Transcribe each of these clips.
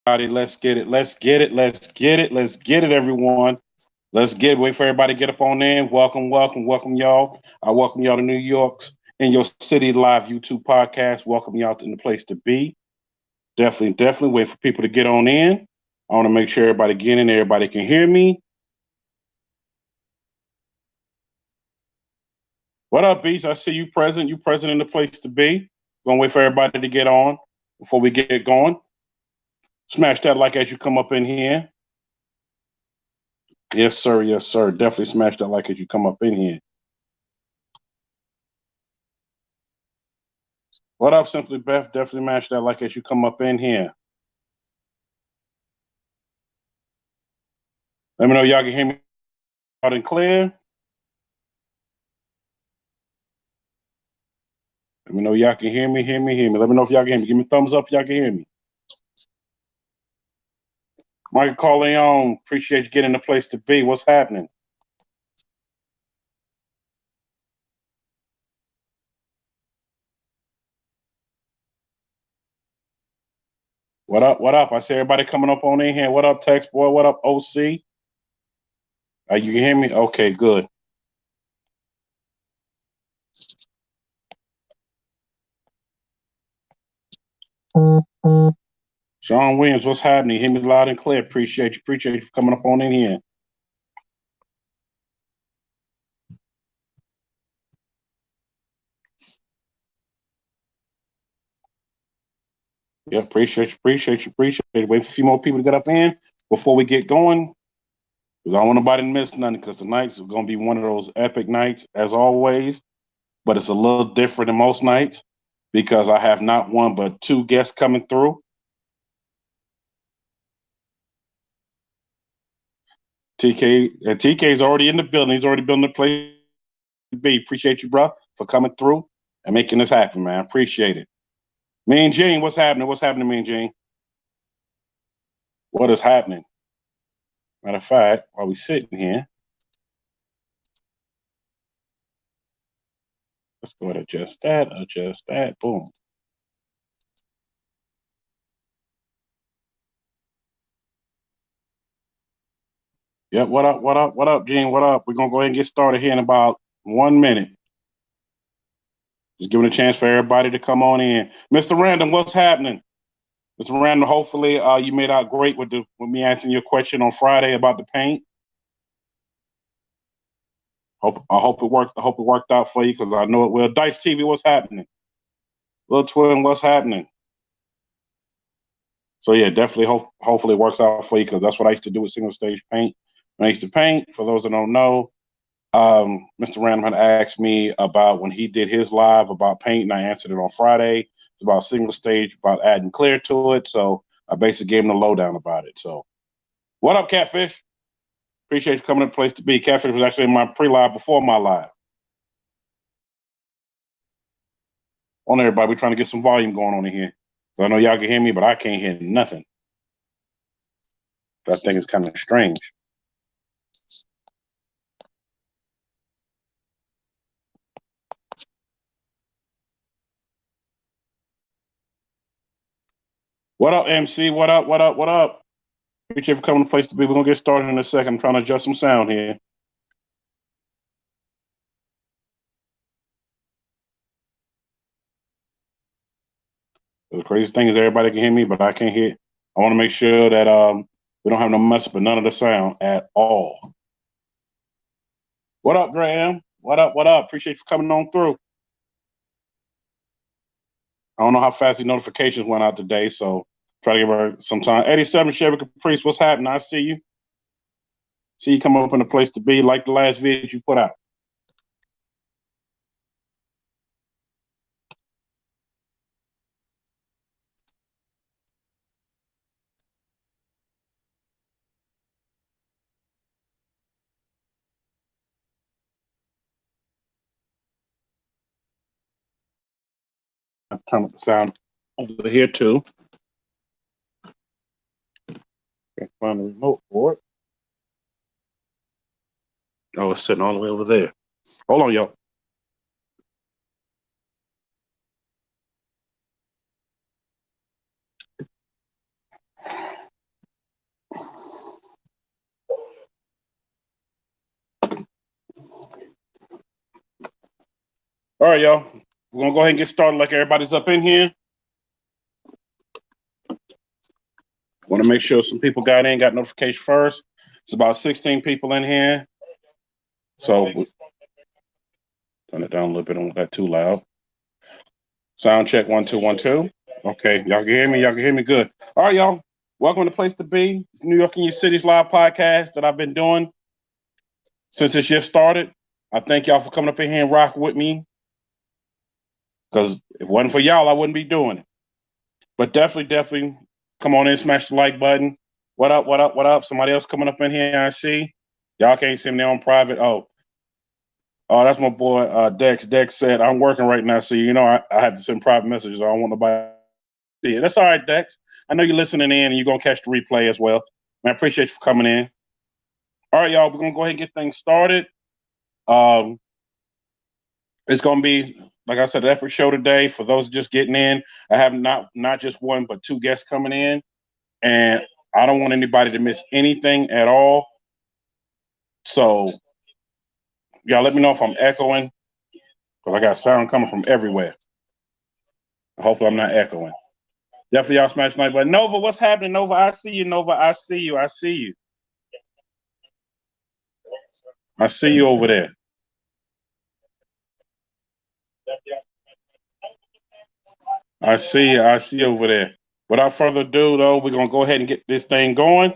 Let's get it. Let's get it. Let's get it. Let's get it, everyone. Let's get it. Wait for everybody to get up on in. Welcome, y'all. I welcome y'all to New York's in Your City live YouTube podcast. Welcome y'all to the place to be. Definitely wait for people to get on in. I want to make sure everybody get in. Everybody can hear me. What up, Beast? I see you present. You present in the place to be. Gonna wait for everybody to get on before we get going. Smash that like as you come up in here. Yes, sir. Yes, sir. Definitely smash that like as you come up in here. What up, Simply Beth? Definitely smash that like as you come up in here. Let me know y'all can hear me loud and clear. Let me know y'all can hear me. Let me know if y'all can hear me. Give me a thumbs up if y'all can hear me. Michael Corleone, appreciate you getting the place to be. What's happening? What up? What up? I see everybody coming up on in here. What up, Text Boy? What up, OC? You can hear me? Okay, good. Sean Williams, what's happening? Hear me loud and clear. Appreciate you for coming up on in here. Yeah, appreciate you. Wait for a few more people to get up in before we get going. Because I don't want nobody to miss nothing, because tonight's going to be one of those epic nights, as always. But it's a little different than most nights because I have not one but two guests coming through. TK's already in the building. He's already building the place to be. Appreciate you, bro, for coming through and making this happen, man. Appreciate it. Me and Gene, what's happening? What's happening, me and Gene? What is happening? Matter of fact, while we sitting here, let's go ahead and adjust that, boom. Yep, what up, Gene? What up? We're going to go ahead and get started here in about 1 minute. Just giving a chance for everybody to come on in. Mr. Random, what's happening? Mr. Random, hopefully you made out great with me answering your question on Friday about the paint. I hope it worked. I hope it worked out for you, because I know it will. Dice TV, what's happening? Little Twin, what's happening? So yeah, definitely hopefully it works out for you, because that's what I used to do with single stage paint. When I used to paint, for those that don't know, Mr. Random had asked me about when he did his live about paint, and I answered it on Friday. It's about single stage, about adding clear to it. So I basically gave him the lowdown about it. So what up, Catfish? Appreciate you coming to the place to be. Catfish was actually in my pre-live before my live. On everybody, we're trying to get some volume going on in here. So I know y'all can hear me, but I can't hear nothing. That thing is kind of strange. What up, MC? What up? Appreciate you for coming to the place to be. We're going to get started in a second. I'm trying to adjust some sound here. The crazy thing is everybody can hear me, but I can't hear. I want to make sure that we don't have no mess up with none of the sound at all. What up, Dram? What up? Appreciate you for coming on through. I don't know how fast the notifications went out today, so try to give her some time. 87 Chevy Caprice, what's happening? I see you. See you come up in a place to be, like the last video you put out. I'll turn up the sound over here too. Can't find the remote for it. Oh, it's sitting all the way over there. Hold on, y'all. All right, y'all. We're gonna go ahead and get started like everybody's up in here. Want to make sure some people got notification first. It's about 16 people in here. So turn it down a little bit. I don't want that too loud. Sound check 1 2 1 2. Okay, y'all can hear me. Y'all can hear me good. All right, y'all. Welcome to the place to be. New York in Your City's live podcast that I've been doing since this year started. I thank y'all for coming up in here and rock with me. Because if it wasn't for y'all, I wouldn't be doing it. But definitely come on in, smash the like button. What up, what up, what up? Somebody else coming up in here, I see. Y'all can't see me, they're on private. Oh, that's my boy, Dex. Dex said, I'm working right now, so I had to send private messages. I don't want nobody to see it. That's all right, Dex. I know you're listening in, and you're going to catch the replay as well. Man, I appreciate you for coming in. All right, y'all, we're going to go ahead and get things started. It's going to be, like I said, an epic show today. For those just getting in, I have not just one, but two guests coming in. And I don't want anybody to miss anything at all. So, y'all let me know if I'm echoing, because I got sound coming from everywhere. Hopefully I'm not echoing. Definitely y'all smash the like button. Nova, what's happening, Nova? I see you, Nova. I see you. I see you. I see you over there. I see you. I see you over there. Without further ado, though, we're going to go ahead and get this thing going.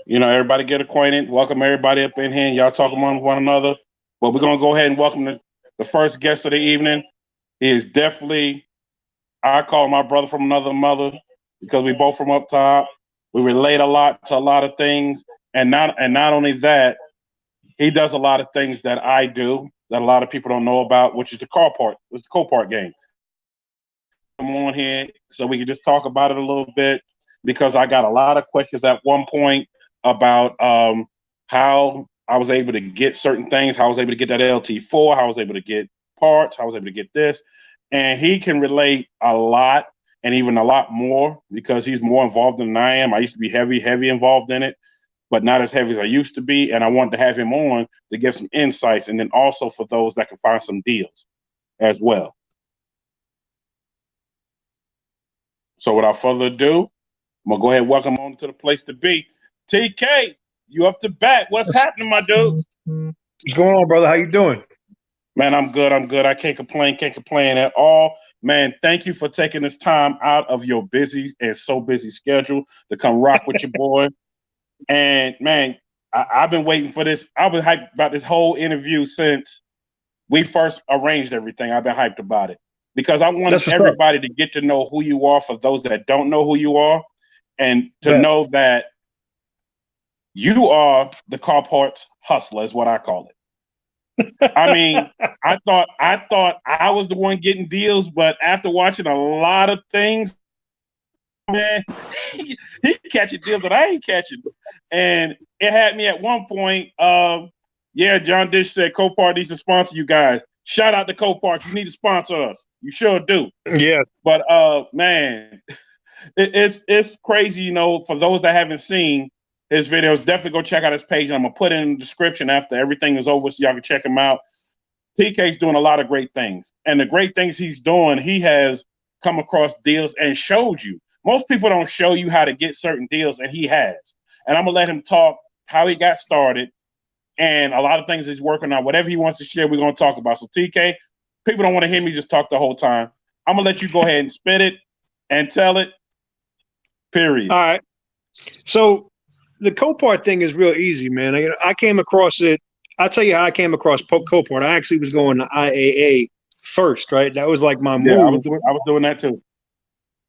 Everybody get acquainted. Welcome everybody up in here. Y'all talk among one another. But we're going to go ahead and welcome the first guest of the evening. He is definitely, I call my brother from another mother, because we both from up top. We relate a lot to a lot of things. And not only that, he does a lot of things that I do that a lot of people don't know about, which is the Copart game. Come on here so we can just talk about it a little bit, because I got a lot of questions at one point about how I was able to get certain things, how I was able to get that LT4, how I was able to get parts, how I was able to get this. And he can relate a lot, and even a lot more, because he's more involved than I am. I used to be heavy involved in it, but not as heavy as I used to be. And I wanted to have him on to give some insights, and then also for those that can find some deals as well. So without further ado, I'm going to go ahead and welcome on to the place to be. TK, you up to bat. What's happening, my dude? What's going on, brother? How you doing? Man, I'm good. I can't complain at all. Man, thank you for taking this time out of your busy schedule to come rock with your boy. And man, I've been waiting for this. I've been hyped about this whole interview since we first arranged everything. I've been hyped about it, because I wanted everybody to get to know who you are, for those that don't know who you are, and to know that you are the car parts hustler, is what I call it. I mean, I thought I was the one getting deals, but after watching a lot of things, man, he catching deals that I ain't catching. And it had me at one point, John Dish said Copart needs to sponsor you guys. Shout out to Copart. You need to sponsor us. You sure do. Yeah. But man, it's crazy, for those that haven't seen his videos, definitely go check out his page. And I'm going to put it in the description after everything is over so y'all can check him out. TK's doing a lot of great things. And the great things he's doing, he has come across deals and showed you. Most people don't show you how to get certain deals, and he has. And I'm going to let him talk how he got started and a lot of things he's working on. Whatever he wants to share, we're going to talk about. So TK, people don't want to hear me just talk the whole time. I'm going to let you go ahead and spit it and tell it, period. All right. So the Copart thing is real easy, man. I came across it. I'll tell you how I came across Copart. I actually was going to IAA first, right? That was like my move. I was doing that too.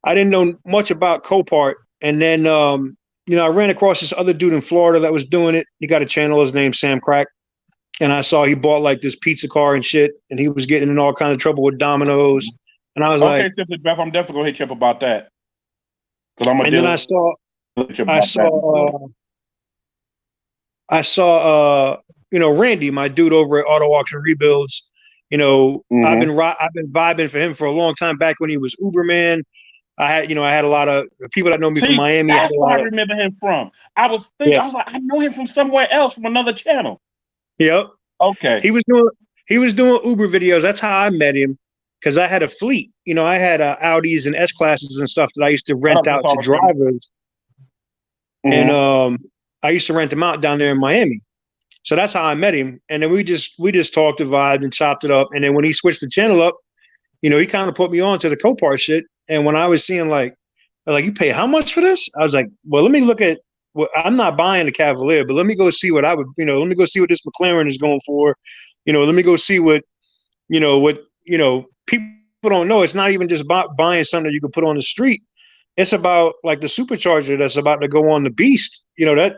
I didn't know much about Copart. And then, I ran across this other dude in Florida that was doing it. He got a channel, his name's Sam Crack. And I saw he bought like this pizza car and shit. And he was getting in all kinds of trouble with Domino's. And I was like, okay, Beth, I'm definitely going to hit you up about that. And then I saw, Randy, my dude over at Auto Auction Rebuilds. Mm-hmm. I've been vibing for him for a long time, back when he was Uberman. I had a lot of people that know me from Miami. That's where I remember him from. I was like, I know him from somewhere else, from another channel. Yep. Okay. He was doing Uber videos. That's how I met him, because I had a fleet. You know, I had Audis and S classes and stuff that I used to What rent up, out to Sullivan? drivers, and Mm-hmm. I used to rent them out down there in Miami. So that's how I met him. And then we just talked, vibed, and chopped it up. And then when he switched the channel up, you know, he kind of put me on to the Copart shit. And when I was seeing like you pay how much for this? I was like, well, let me look at. Well, I'm not buying the Cavalier, but let me go see what I would, you know, let me go see what this McLaren is going for. You know, let me go see what people don't know. It's not even just about buying something that you can put on the street. It's about like the supercharger that's about to go on the beast. You know,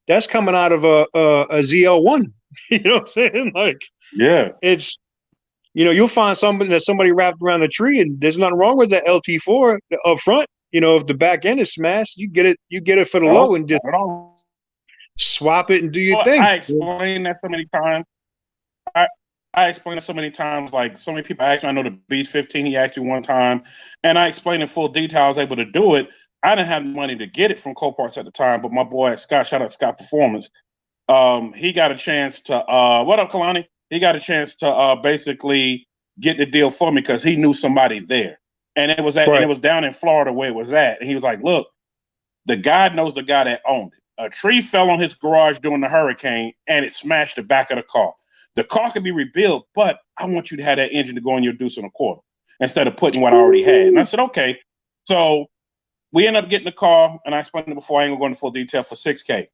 that's coming out of a ZL1. You know what I'm saying? Like, Yeah. it's, you know, you'll find something that somebody wrapped around a tree, and there's nothing wrong with the LT4 up front. You know, if the back end is smashed, you get it for the Oh, low and just not at all. swap it and do your Well, thing. I explained that so many times. I explained it so many times. Like so many people asked me. I know the Beast 15. He asked me one time, and I explained in full detail. I was able to do it. I didn't have the money to get it from Coparts at the time, but my boy at Scott, shout out Scott Performance, he got a chance to. What up, Kalani? He got a chance to basically get the deal for me because he knew somebody there, and it was and it was down in Florida where it was at. And he was like, "Look, the guy knows the guy that owned it. A tree fell on his garage during the hurricane, and it smashed the back of the car. The car can be rebuilt, but I want you to have that engine to go in your deuce and a quarter instead of putting what I already had." And I said, okay. So we ended up getting the car, and I explained it before. I ain't gonna go into full detail, for $6K.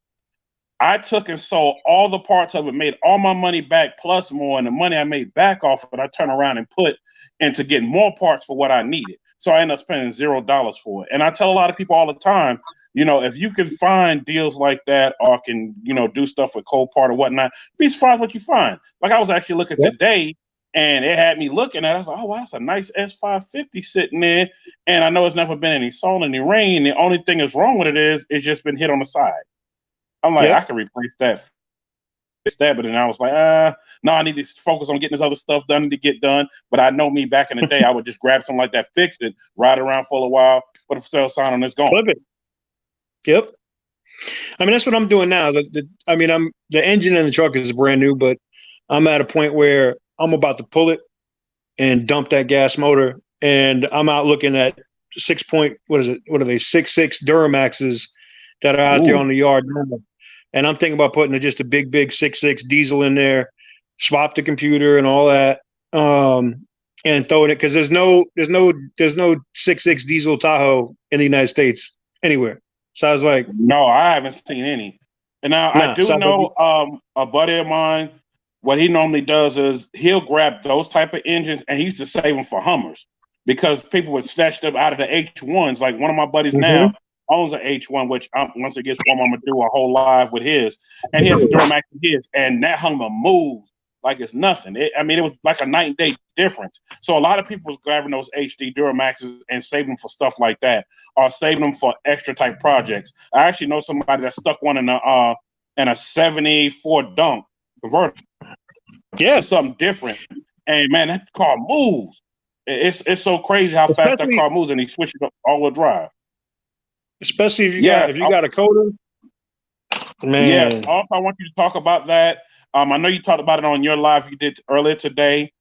I took and sold all the parts of it, made all my money back plus more, and the money I made back off of it, I turned around and put into getting more parts for what I needed. So I ended up spending $0 for it. And I tell a lot of people all the time, you know, if you can find deals like that or can, you know, do stuff with Copart or whatnot, be surprised what you find. Like I was actually looking today, and it had me looking at it. I was like, oh, wow, that's a nice S550 sitting there. And I know it's never been any sun, any rain. The only thing that's wrong with it is it's just been hit on the side. I'm like, I can replace that. But then I was like, no, I need to focus on getting this other stuff done to get done. But I know me back in the day, I would just grab something like that, fix it, ride around for a while, put a for sale sign on, it's gone. Flip it. Yep. I mean, that's what I'm doing now. The engine in the truck is brand new, but I'm at a point where I'm about to pull it and dump that gas motor, and I'm out looking at 6.6 Duramaxes that are out there on the yard now. And I'm thinking about putting just a big 6.6 diesel in there, swap the computer and all that, and throw it, because there's no 6.6 diesel Tahoe in the United States anywhere. So I was like, no, I haven't seen any. And now I do know a buddy of mine, what he normally does is he'll grab those type of engines, and he used to save them for Hummers because people would snatch them out of the H1s. Like one of my buddies now owns an H1, which once it gets warm, I'm going to do a whole live with his. And he has a Duramax with his, and that Hummer moves like it's nothing. It was like a night and day difference. So a lot of people was grabbing those HD Duramaxes and saving them for stuff like that, or saving them for extra type projects. I actually know somebody that stuck one in a 74 Dunk convertible. Yeah, something different. And man, that car moves. It's so crazy how fast that car moves, and he switched it up all-wheel drive. Especially if you got a coder. Man. Yes. Also, I want you to talk about that. I know you talked about it on your live you did earlier today,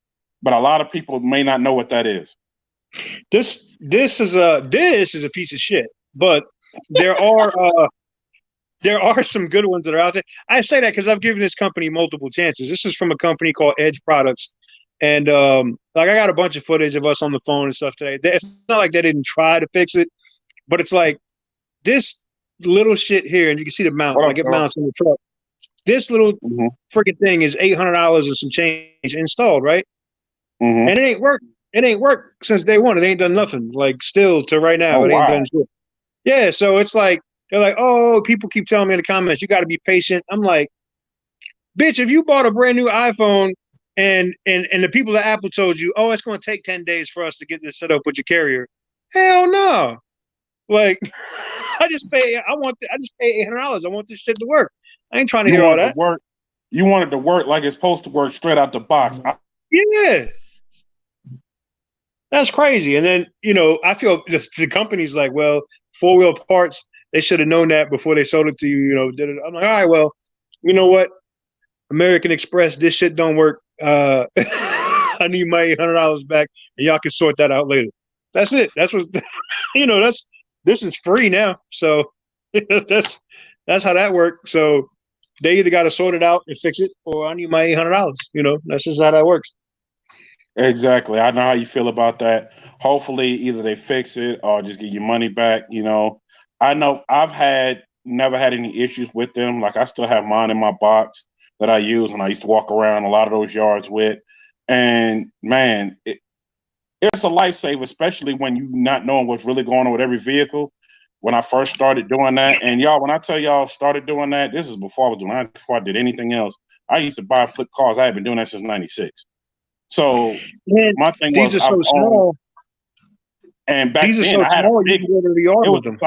but a lot of people may not know what that is. This is a piece of shit, but there are some good ones that are out there. I say that because I've given this company multiple chances. This is from a company called Edge Products. And like I got a bunch of footage of us on the phone and stuff today. It's not like they didn't try to fix it, but it's like this little shit here, and you can see the mount, like it mounts in the truck. This little freaking thing is $800 and some change installed, right? And it ain't worked. It ain't worked since day one. It ain't done nothing. Like still to right now, it ain't done shit. Yeah, so it's like they're like, oh, people keep telling me in the comments, you got to be patient. I'm like, bitch, if you bought a brand new iPhone and the people at Apple told you, oh, it's going to take 10 days for us to get this set up with your carrier, hell no. Like, I just pay $800. I want this shit to work. I ain't trying to hear all that. You want it to work like it's supposed to work straight out the box. Yeah. That's crazy. And then, you know, I feel the company's like, well, 4-wheel parts, they should have known that before they sold it to you. You know, I'm like, all right, well, you know what? American Express, this shit don't work. I need my $800 back, and y'all can sort that out later. That's it. That's what this is free now. So that's how that works. So they either got to sort it out and fix it, or I need my $800. That's just how that works. Exactly. I know how you feel about that. Hopefully, either they fix it or just get your money back. I know I've never had any issues with them. Like I still have mine in my box that I use, and I used to walk around a lot of those yards with. And man, it's a lifesaver, especially when you not knowing what's really going on with every vehicle. When I first started doing that, and y'all, when I tell y'all started doing that, this is before I was doing that, before I did anything else. I used to buy flip cars. I had been doing that since '96. So my thing was, these are so small. And back these are then, so I had small. a big. You can go to the yard with them.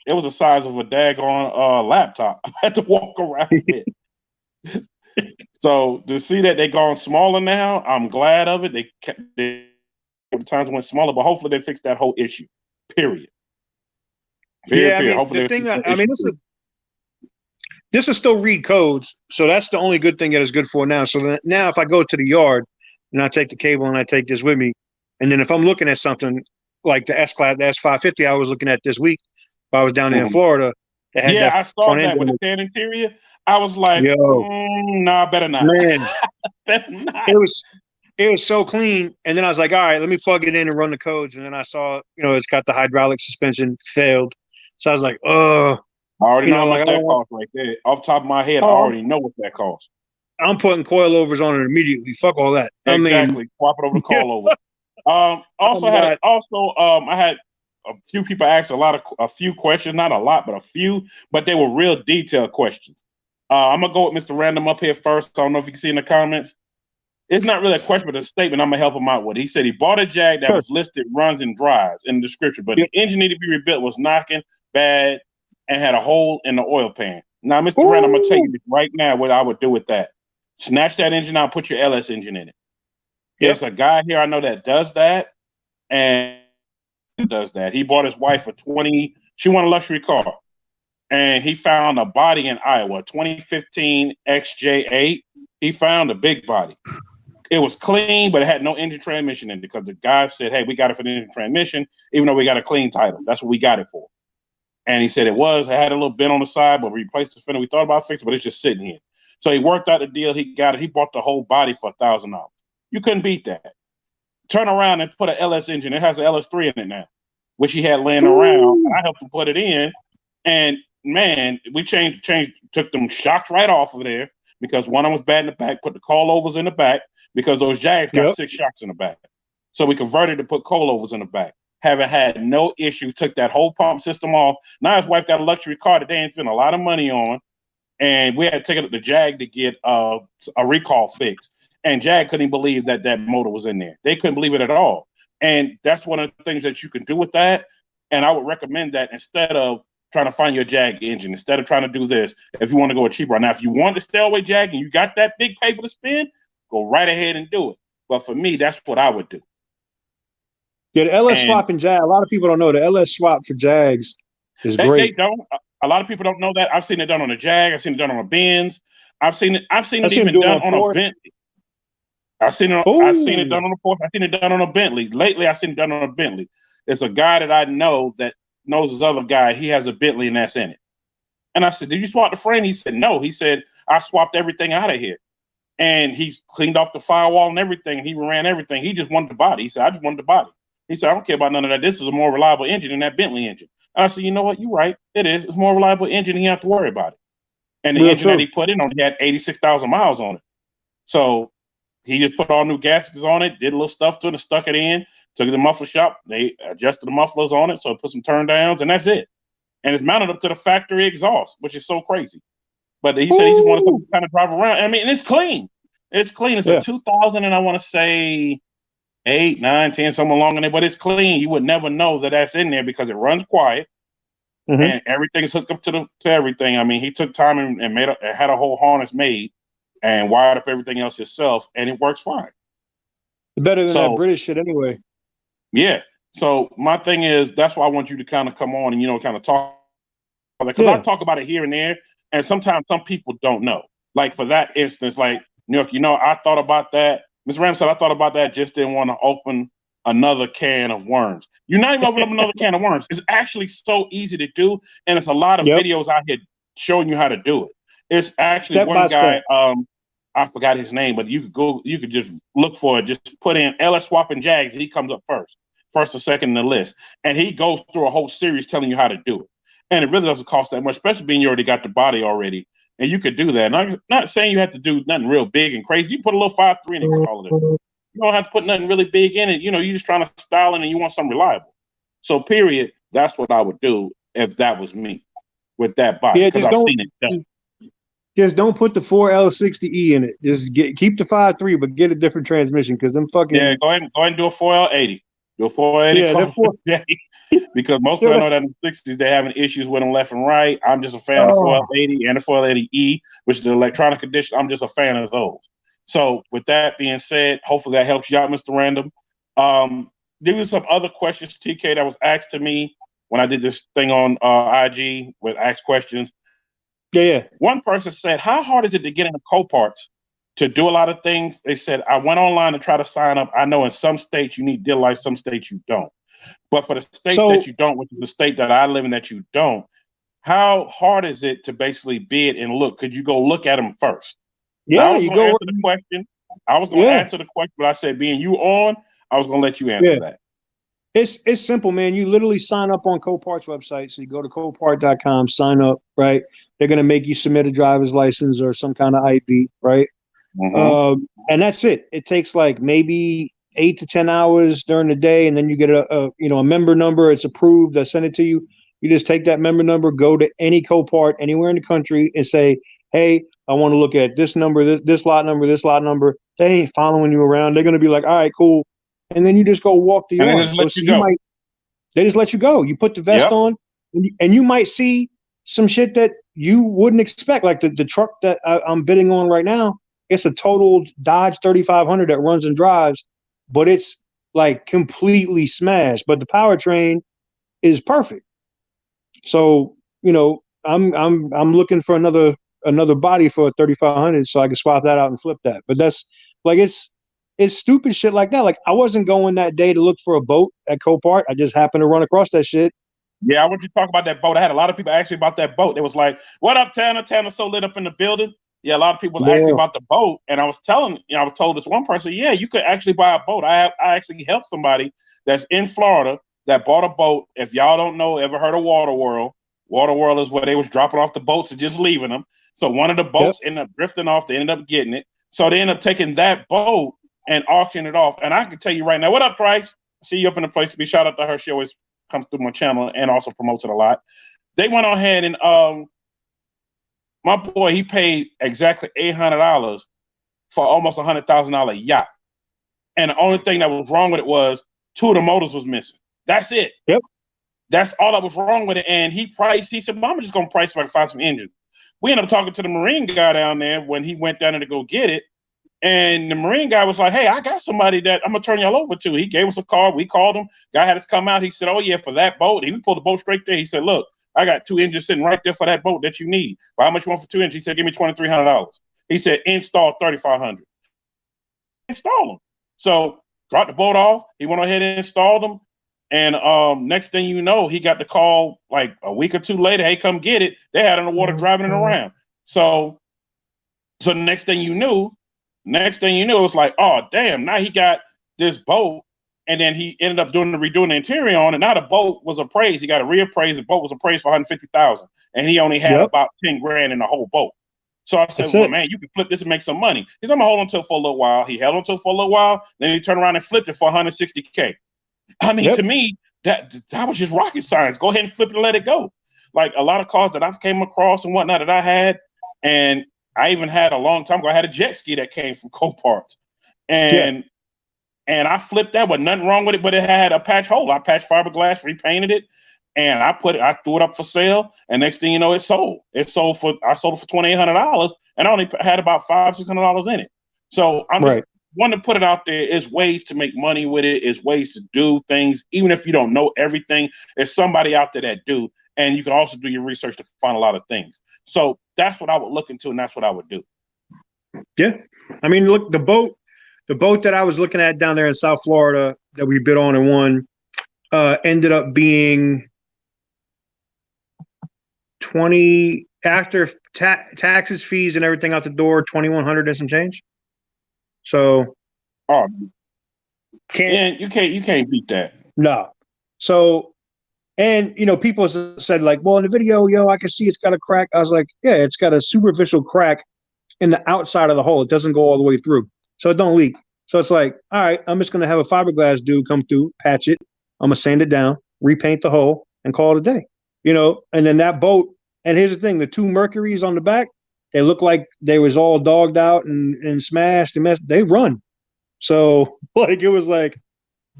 It was the size of a daggone laptop. I had to walk around with. So to see that they're going smaller now, I'm glad of it. The times went smaller, but hopefully they fix that whole issue. Period. I mean, hopefully the thing. I mean, this is still read codes, so that's the only good thing that is good for now. So now, if I go to the yard and I take the cable and I take this with me, and then if I'm looking at something like the S-Class, the S550, I was looking at this week, while I was down there in Florida. I saw that with the tan interior. I was like, nah, better not. Man, better not. It was so clean, and then I was like, all right, let me plug it in and run the codes, and then I saw, it's got the hydraulic suspension failed, so I was like, oh. I already know how much that costs right there. Off the top of my head, I already know what that costs. I'm putting coilovers on it immediately. Fuck all that. Exactly. Swap it over to coilovers. I had a few people ask a few questions, not a lot, but a few, but they were real detailed questions. I'm gonna go with Mr. Random up here first. I don't know if you can see in the comments. It's not really a question, but a statement. I'm gonna help him out with. He said he bought a Jag that was listed runs and drives in the description, but the engine needed to be rebuilt, was knocking bad, and had a hole in the oil pan. Now, Mr. Random, I'm gonna tell you right now what I would do with that. Snatch that engine out, put your LS engine in it. There's a guy here I know that does that, and does that. He bought his wife she won a luxury car, and he found a body in Iowa, 2015 XJ8. He found a big body. It was clean, but it had no engine transmission in it because the guy said, hey, we got it for the engine transmission, even though we got a clean title. That's what we got it for. And he said it had a little bent on the side, but we replaced the fender. We thought about fixing it, but it's just sitting here. So he worked out the deal. He got it. He bought the whole body for $1,000. You couldn't beat that. Turn around and put an LS engine. It has an LS3 in it now, which he had laying around. I helped him put it in. And man, we took them shocks right off of there because one of them was bad in the back, put the coilovers in the back because those Jags got 6 shocks in the back. So we converted to put coilovers in the back. Haven't had no issue, took that whole pump system off. Now his wife got a luxury car that they ain't spent a lot of money on. And we had to take it to the Jag to get a recall fix. And Jag couldn't believe that motor was in there. They couldn't believe it at all. And that's one of the things that you can do with that. And I would recommend that instead of trying to find your Jag engine, instead of trying to do this, if you want to go cheaper. Now, if you want to stay away Jag and you got that big paper to spend, go right ahead and do it. But for me, that's what I would do. Yeah, the LS swap in Jag, a lot of people don't know the LS swap for Jags is great. They don't. A lot of people don't know that. I've seen it done on a Jag. I've seen it done on a Benz. I've seen it even done on a Bentley. I've seen it done on a Porsche. I've seen it done on a Bentley. Lately, I've seen it done on a Bentley. It's a guy that I know that knows this other guy. He has a Bentley and that's in it. And I said, did you swap the frame? He said, no. He said, I swapped everything out of here. And he's cleaned off the firewall and everything. He ran everything. He just wanted the body. He said, I just wanted the body. He said, I don't care about none of that. This is a more reliable engine than that Bentley engine. And I said, you know what? You're right. It is. It's a more reliable engine. You have to worry about it. And the engine that he put in on it had 86,000 miles on it. So he just put all new gaskets on it, did a little stuff to it, and stuck it in, took it to the muffler shop. They adjusted the mufflers on it, so it put some turn downs, and that's it. And it's mounted up to the factory exhaust, which is so crazy. But he said he just wanted to kind of drive around. I mean, and it's clean. It's clean. It's a 2000, and I want to say 8, 9, 10, somewhere along in there, but it's clean. You would never know that that's in there because it runs quiet. And everything's hooked up to everything. I mean, he took time and had a whole harness made and wired up everything else himself, and it works fine. Better than that British shit anyway. Yeah. So my thing is, that's why I want you to kind of come on and, kind of talk. Because I talk about it here and there, and sometimes some people don't know. Like for that instance, like New York, I thought about that. Ms. Ram said I thought about that, just didn't want to open another can of worms. You're not even opening up another can of worms. It's actually so easy to do, and it's a lot of videos out here showing you how to do it. It's actually step one guy, step. I forgot his name, but you could just look for it. Just put in LS Swapping Jags, and he comes up first or second in the list. And he goes through a whole series telling you how to do it. And it really doesn't cost that much, especially being you already got the body already. And you could do that. And I'm not saying you have to do nothing real big and crazy. You put a little 5.3 in it, call it. You don't have to put nothing really big in it. You're just trying to style it and you want something reliable. So period, that's what I would do if that was me with that bike, because I've seen it done. Just don't put the 4L60E in it. Just keep the 5.3, but get a different transmission, because them fucking go ahead and do a 4L80. Do a 4L80 because most people know that in the 60s they're having issues with them left and right. I'm just a fan of 4L80 and the 4L80E, which is the electronic edition. I'm just a fan of those. So with that being said, hopefully that helps you out, Mr. Random. There was some other questions, TK, that was asked to me when I did this thing on IG with Ask Questions. Yeah. One person said, how hard is it to get into Coparts to do a lot of things? They said, I went online to try to sign up. I know in some states you need deal license, some states you don't. But for the states that you don't, which is the state that I live in that you don't, how hard is it to basically bid and look? Could you go look at them first? Yeah, now, I was going to answer the question. I was going to answer the question, but I said, being you on, I was going to let you answer that. It's simple, man. You literally sign up on Copart's website. So you go to copart.com, sign up, right? They're going to make you submit a driver's license or some kind of ID, right? And that's it. It takes like maybe 8 to 10 hours during the day, and then you get a member number. It's approved. I send it to you. You just take that member number, go to any Copart anywhere in the country, and say, "Hey, I want to look at this number, this lot number, this lot number." They ain't following you around. They're going to be like, "All right, cool." And then you just go walk the yard. They just let you go. You put the vest on, and you might see some shit that you wouldn't expect. Like the truck that I'm bidding on right now, it's a totaled Dodge 3500 that runs and drives, but it's like completely smashed. But the powertrain is perfect. So I'm looking for another body for a 3500, so I can swap that out and flip that. But that's like it's stupid shit like that. Like I wasn't going that day to look for a boat at Copart. I just happened to run across that shit. Yeah, I want you to talk about that boat. I had a lot of people ask me about that boat. It was like, "What up, Tanner? Tanner's so lit up in the building." Yeah, a lot of people asked me about the boat, and I was told this one person, "Yeah, you could actually buy a boat." I actually helped somebody that's in Florida that bought a boat. If y'all don't know, ever heard of Water World? Water World is where they was dropping off the boats and just leaving them. So one of the boats ended up drifting off. They ended up getting it. So they ended up taking that boat and auction it off. And I can tell you right now, what up, Trice? See you up in the place to be. Shout out to her. She always comes through my channel and also promotes it a lot. They went on ahead and my boy, he paid exactly $800 for almost $100,000 yacht. And the only thing that was wrong with it was 2 of the motors was missing. That's it. Yep. That's all that was wrong with it. And he said, "Well, I'm just going to price if I can find some engines." We ended up talking to the Marine guy down there when he went down there to go get it. And the Marine guy was like, "Hey, I got somebody that I'm going to turn y'all over to." He gave us a call. We called him. Guy had us come out. He said, "Oh, yeah, for that boat." He pulled the boat straight there. He said, "Look, I got 2 engines sitting right there for that boat that you need. Well, how much you want for 2 engines?" He said, "Give me $2,300. He said, "Install $3,500. Install them. So dropped the boat off. He went ahead and installed them. And next thing you know, he got the call like a week or 2 later. "Hey, come get it." They had it in the water driving it around. So next thing you knew, it was like, oh, damn, now he got this boat. And then he ended up redoing the interior on it. Now the boat was appraised. He got it reappraised. The boat was appraised for $150,000. And he only had about 10 grand in the whole boat. So I said, "Well, man, you can flip this and make some money." He said, "I'm going to hold on to it for a little while." He held on to it for a little while. Then he turned around and flipped it for $160K. I mean, to me, that was just rocket science. Go ahead and flip it and let it go. Like a lot of cars that I've came across and whatnot that I had, and I even had a long time ago, I had a jet ski that came from Coparts. And I flipped that with nothing wrong with it, but it had a patch hole. I patched fiberglass, repainted it, and I threw it up for sale. And next thing you know, it sold. I sold it for $2,800, and I only had about $500-600 in it. So I'm just wanting to put it out there. Is ways to make money with it, is ways to do things, even if you don't know everything. There's somebody out there that do, and you can also do your research to find a lot of things. So that's what I would look into, and that's what I would do. Yeah. I mean, look, the boat that I was looking at down there in South Florida that we bid on and won ended up being 20 after taxes, fees, and everything out the door, 2,100 and some change. So, Oh, can't and you can't beat that. no. So, and people said like, well, in the video, I can see it's got a crack. I was like, yeah, it's got a superficial crack in the outside of the hole. It doesn't go all the way through, so it don't leak. So it's like, all right, I'm just gonna have a fiberglass dude come through, patch it. I'm gonna sand it down, repaint the hole, and call it a day. And then that boat. And here's the thing: the two Mercuries on the back, they look like they was all dogged out and smashed and messed. They run. So like it was like,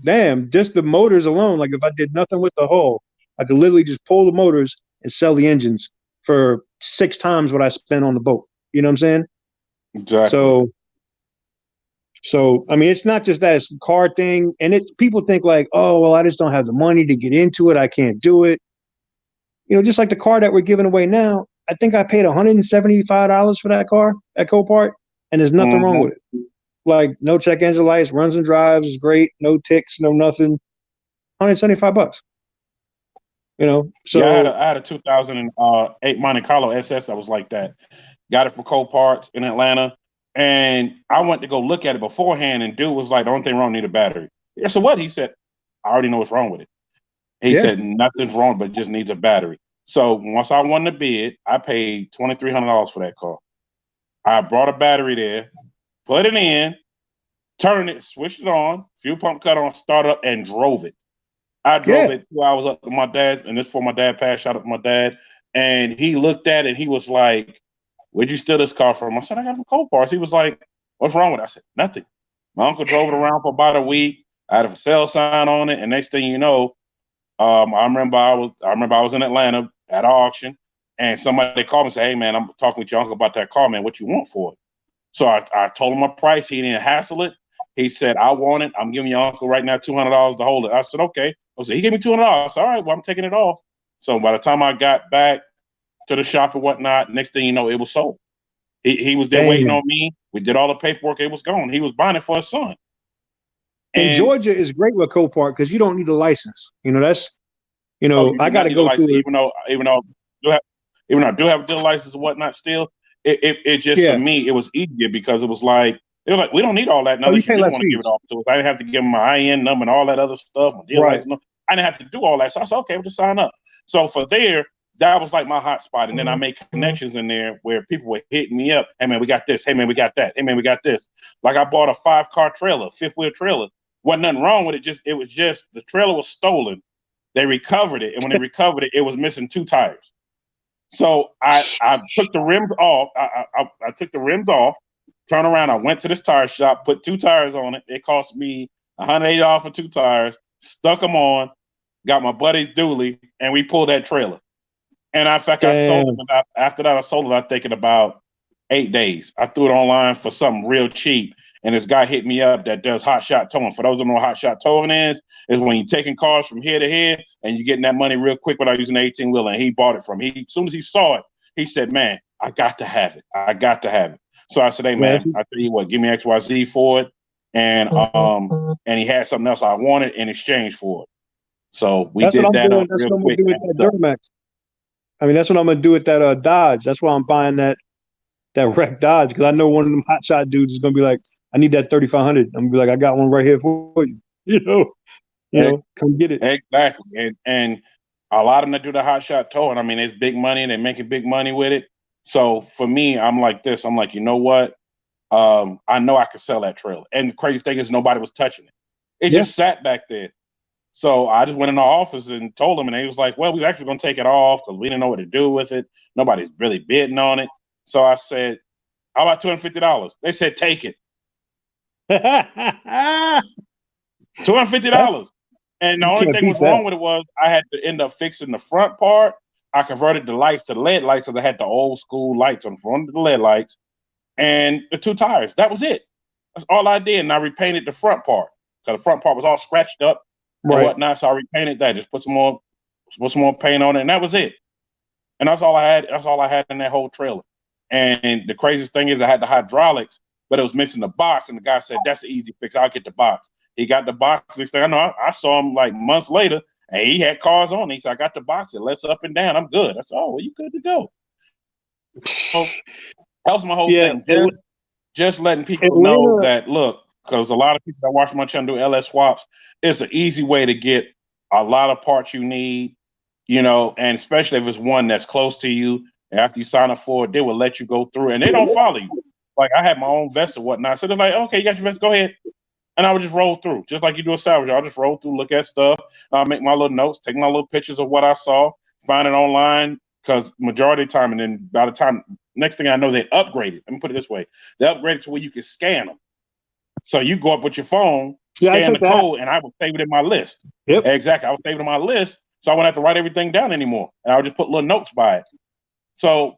damn, just the motors alone. Like if I did nothing with the hull, I could literally just pull the motors and sell the engines for 6 times what I spent on the boat. You know what I'm saying? Exactly. So I mean, it's not just that; it's a car thing, and people think like, oh, well, I just don't have the money to get into it. I can't do it. Just like the car that we're giving away now. I think I paid $175 for that car at Copart, and there's nothing wrong with it. Like no check engine lights, runs and drives is great, no ticks, no nothing. $175. So yeah, I had a 2008 Monte Carlo SS that was like that. Got it from Coparts in Atlanta. And I went to go look at it beforehand, and dude was like, the only thing wrong, need a battery. Yeah, so what? He said, I already know what's wrong with it. He said, nothing's wrong, but just needs a battery. So once I won the bid, I paid $2,300 for that car. I brought a battery there, put it in, turned it, switched it on, fuel pump cut on, started up, and drove it. I drove it 2 hours up to my dad, and this before my dad passed, shout out to my dad. And he looked at it, and he was like, where'd you steal this car from? I said, I got it from Coparts. He was like, what's wrong with it? I said, nothing. My uncle drove it around for about a week. I had a for sale sign on it, and next thing you know, I remember I was in Atlanta at an auction, and somebody called me and said, hey man, I'm talking with your uncle about that car, man. What you want for it? So I told him my price. He didn't hassle it. He said, I want it. I'm giving your uncle right now $200 to hold it. I said, okay. I said, he gave me $200. I said, all right, well, I'm taking it off. So by the time I got back to the shop and whatnot, next thing you know, it was sold. He was there waiting on me. We did all the paperwork. It was gone. He was buying it for his son. And Georgia is great with Copart because you don't need a license. That's, I got to go through it. Even though I do have a dealer license and whatnot still, it just, for me, it was easier because it was like, they were like, we don't need all that. Unless you just want to give it off to us. I didn't have to give them my IN number and all that other stuff. My dealer license. I didn't have to do all that. So I said, okay, we'll just sign up. So for there, that was like my hot spot. And then I made connections in there where people were hitting me up. Hey man, we got this. Hey man, we got that. Hey man, we got this. Like I bought a 5-car trailer, 5th-wheel trailer. Wasn't nothing wrong with it. It was just the trailer was stolen. They recovered it. And when they recovered it, it was missing 2 tires. So I took the rims off. I took the rims off, turned around. I went to this tire shop, put 2 tires on it. It cost me $180 for 2 tires, stuck them on, got my buddy's dually, and we pulled that trailer. And in fact, I sold it after that. I sold it, I think, in about 8 days. I threw it online for something real cheap. And this guy hit me up that does hot shot towing. For those who don't know what hot shot towing is when you're taking cars from here to here and you're getting that money real quick without using an 18-wheeler. And he bought it from me. As soon as he saw it, he said, man, I got to have it. I got to have it. So I said, hey, man, I tell you what, give me XYZ for it. And he had something else I wanted in exchange for it. So we did that real quick. Duramax. I mean, that's what I'm going to do with that Dodge. That's why I'm buying that wrecked Dodge, because I know one of them hotshot dudes is going to be like, I need that 3,500. I'm going to be like, I got one right here for you. Come get it. Exactly. And a lot of them that do the hotshot towing, I mean, it's big money and they're making big money with it. So for me, I'm like this. I'm like, you know what? I know I could sell that trailer. And the crazy thing is nobody was touching it. It just sat back there. So I just went in the office and told him, and he was like, well, we're actually going to take it off because we didn't know what to do with it. Nobody's really bidding on it. So I said, how about $250? They said, take it. $250. And the only thing was wrong with it was I had to end up fixing the front part. I converted the lights to LED lights, so they had the old school lights on front of the LED lights and the 2 tires. That was it. That's all I did. And I repainted the front part because the front part was all scratched up and whatnot. So I repainted that, just put some more paint on it, and that was it. And that's all I had. That's all I had in that whole trailer. And the craziest thing is I had the hydraulics, but it was missing the box. And the guy said, that's an easy fix. I'll get the box. He got the box. Next thing I know, I saw him like months later, and he had cars on. He said, I got the box. It lets up and down. I'm good. I said, oh, well, you good to go. So that was my whole thing. Just letting people know that, look, because a lot of people that watch my channel do LS swaps, it's an easy way to get a lot of parts you need, you know, and especially if it's one that's close to you. After you sign up for it, they will let you go through, and they don't follow you. Like, I had my own vest or whatnot, so they're like, okay, you got your vest, go ahead. And I would just roll through, just like you do a salvage. I'll just roll through, look at stuff, make my little notes, take my little pictures of what I saw, find it online, because majority of the time, and then by the time, next thing I know, they upgraded. Let me put it this way. They upgraded to where you can scan them. So you go up with your phone, scan the code, and I would save it in my list. Yep. Exactly. I would save it in my list, so I wouldn't have to write everything down anymore. And I would just put little notes by it. So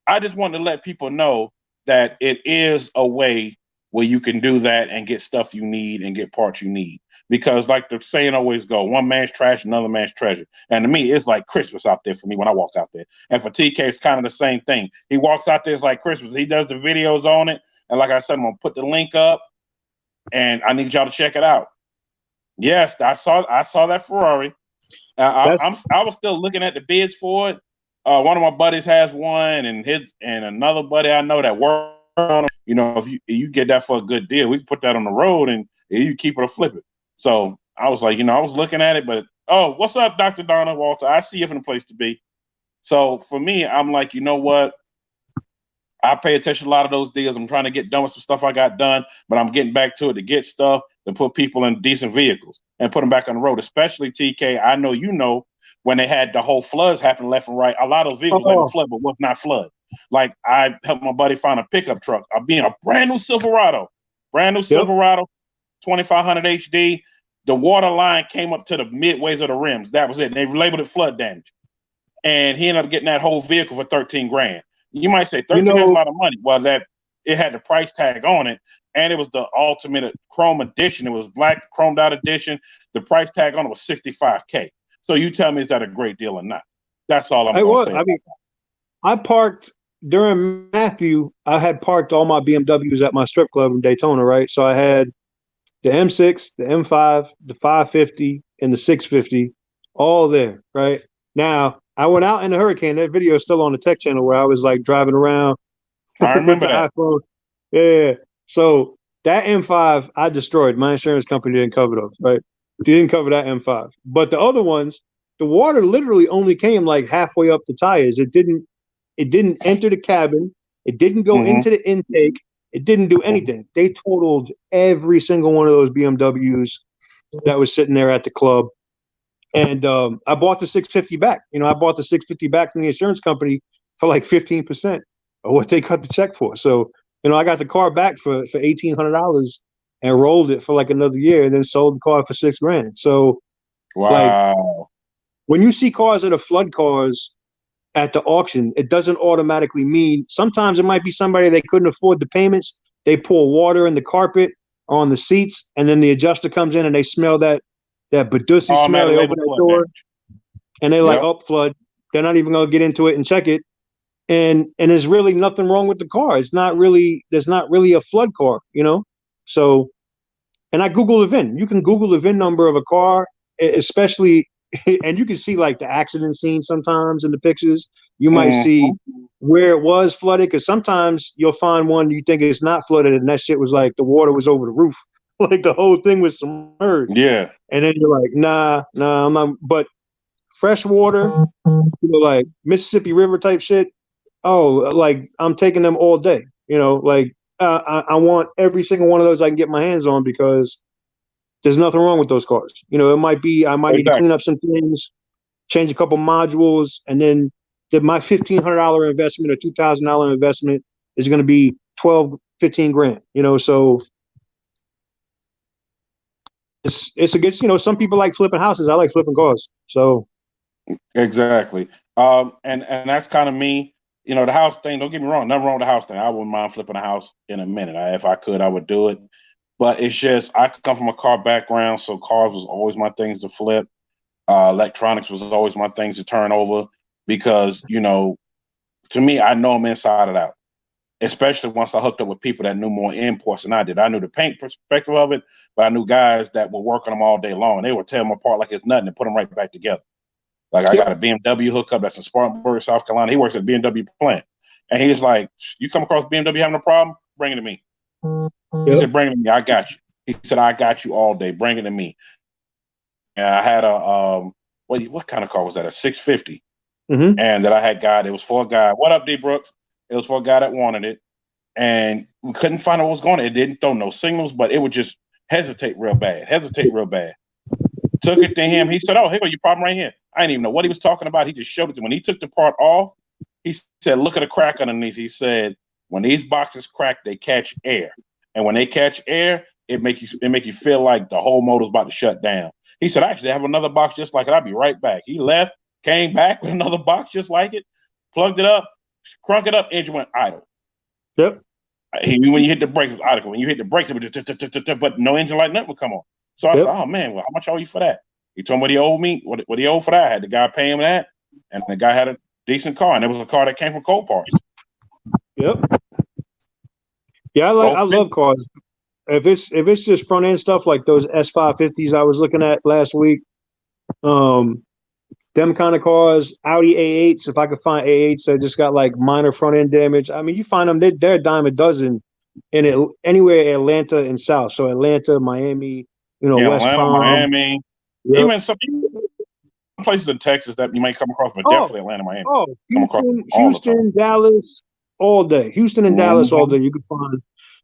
I just wanted to let people know that it is a way where you can do that and get stuff you need and get parts you need. Because like the saying always go, one man's trash, another man's treasure. And to me, it's like Christmas out there for me when I walk out there. And for TK, it's kind of the same thing. He walks out there, it's like Christmas. He does the videos on it. And like I said, I'm going to put the link up, and I need y'all to check it out. Yes, I saw that Ferrari. I was still looking at the bids for it. One of my buddies has one, and another buddy I know that works on it. You know, if you get that for a good deal, we can put that on the road and you keep it or flip it. So I was like, you know, I was looking at it, but what's up, Dr. Donna Walter? I see you in a place to be. So for me, I'm like, you know what? I pay attention to a lot of those deals. I'm trying to get done with some stuff I got done, but I'm getting back to it to get stuff to put people in decent vehicles and put them back on the road. Especially TK, I know you know when they had the whole floods happen left and right. A lot of those vehicles went flood, but was not flood. Like I helped my buddy find a pickup truck. I'm being a brand new Silverado, 2500 HD. The water line came up to the midways of the rims. That was it. And they've labeled it flood damage. And he ended up getting that whole vehicle for 13 grand. You might say 13 is a lot of money. Well, that it had the price tag on it, and it was the ultimate chrome edition. It was black chromed out edition. The price tag on it was $65K. So you tell me, is that a great deal or not? That's all I'm going to say. I mean, I parked during Matthew. I had parked all my BMWs at my strip club in Daytona, right? So I had the M6, the M5, the 550, and the 650, all there, right? Now, I went out in the hurricane. That video is still on the tech channel where I was like driving around. I remember that. iPhone. Yeah. So that M5 I destroyed. My insurance company didn't cover those, right? They didn't cover that M5. But the other ones, the water literally only came like halfway up the tires. It didn't enter the cabin. It didn't go into the intake. It didn't do anything. They totaled every single one of those BMWs that was sitting there at the club. And I bought the 650 back. You know, I bought the 650 back from the insurance company for like 15% of what they cut the check for. So, you know, I got the car back for $1,800 and rolled it for like another year, and then sold the car for $6 grand. So, wow. Like, when you see cars that are flood cars at the auction, it doesn't automatically mean. Sometimes it might be somebody they couldn't afford the payments. They pour water in the carpet or on the seats, and then the adjuster comes in and they smell that Badussi smell. They open that door and they're like, "Oh, flood." They're not even going to get into it and check it. And there's really nothing wrong with the car. There's not really a flood car, you know? So, and I Google the VIN. You can Google the VIN number of a car, especially, and you can see like the accident scene sometimes in the pictures. You might see where it was flooded, because sometimes you'll find one you think it's not flooded, and that shit was like the water was over the roof. Like the whole thing was submerged. Yeah. And then you're like, nah, I'm not. But fresh water, you know, like Mississippi River type shit. Oh, like I'm taking them all day. You know, like I want every single one of those I can get my hands on, because there's nothing wrong with those cars. You know, it might be I might need to clean up some things, change a couple modules, and then my $1,500 investment or $2,000 investment is going to be 12, 15 grand. You know, so. It's against, you know, some people like flipping houses. I like flipping cars. So exactly. And that's kind of me. You know, the house thing, don't get me wrong, nothing wrong with the house thing. I wouldn't mind flipping a house in a minute. If I could, I would do it. But it's just, I come from a car background, so cars was always my things to flip. Electronics was always my things to turn over, because, you know, to me, I know them inside and out. Especially once I hooked up with people that knew more imports than I did. I knew the paint perspective of it, but I knew guys that would work on them all day long. And they would tear them apart like it's nothing and put them right back together. Like I got a BMW hookup that's in Spartanburg, South Carolina. He works at a BMW plant. And he was like, you come across BMW having a problem? Bring it to me. He said, bring it to me. I got you. He said, I got you all day. Bring it to me. And I had a, what kind of car was that? A 650. And that I had got, it was for a guy. What up, D Brooks? It was for a guy that wanted it. And we couldn't find out what was going on. It didn't throw no signals, but it would just hesitate real bad. Took it to him. He said, oh, here, your problem right here. I didn't even know what he was talking about. He just showed it to me. When he took the part off, he said, look at the crack underneath. He said, when these boxes crack, they catch air. And when they catch air, it make you feel like the whole motor's about to shut down. He said, actually, I have another box just like it. I'll be right back. He left, came back with another box just like it, plugged it up, crunk it up, engine went idle. Yep. When you hit the brakes, it was idle. When you hit the brakes, it would but no engine light, nothing would come on. So I said, oh, man, well, how much owe you for that? He told me what he owed me, what he owed for that. I had the guy pay him that, and the guy had a decent car, and it was a car that came from Copart. Yep. Yeah, I love cars. If it's just front end stuff like those S550s I was looking at last week, them kind of cars, Audi A8s. If I could find A8s that just got like minor front end damage, I mean, you find them. They're a dime a dozen anywhere in Atlanta and South. So Atlanta, Miami, West Atlanta, Palm, Miami, even some places in Texas that you might come across, but definitely Atlanta, Miami. Oh, Houston, Dallas, all day. Houston and Dallas all day. You could find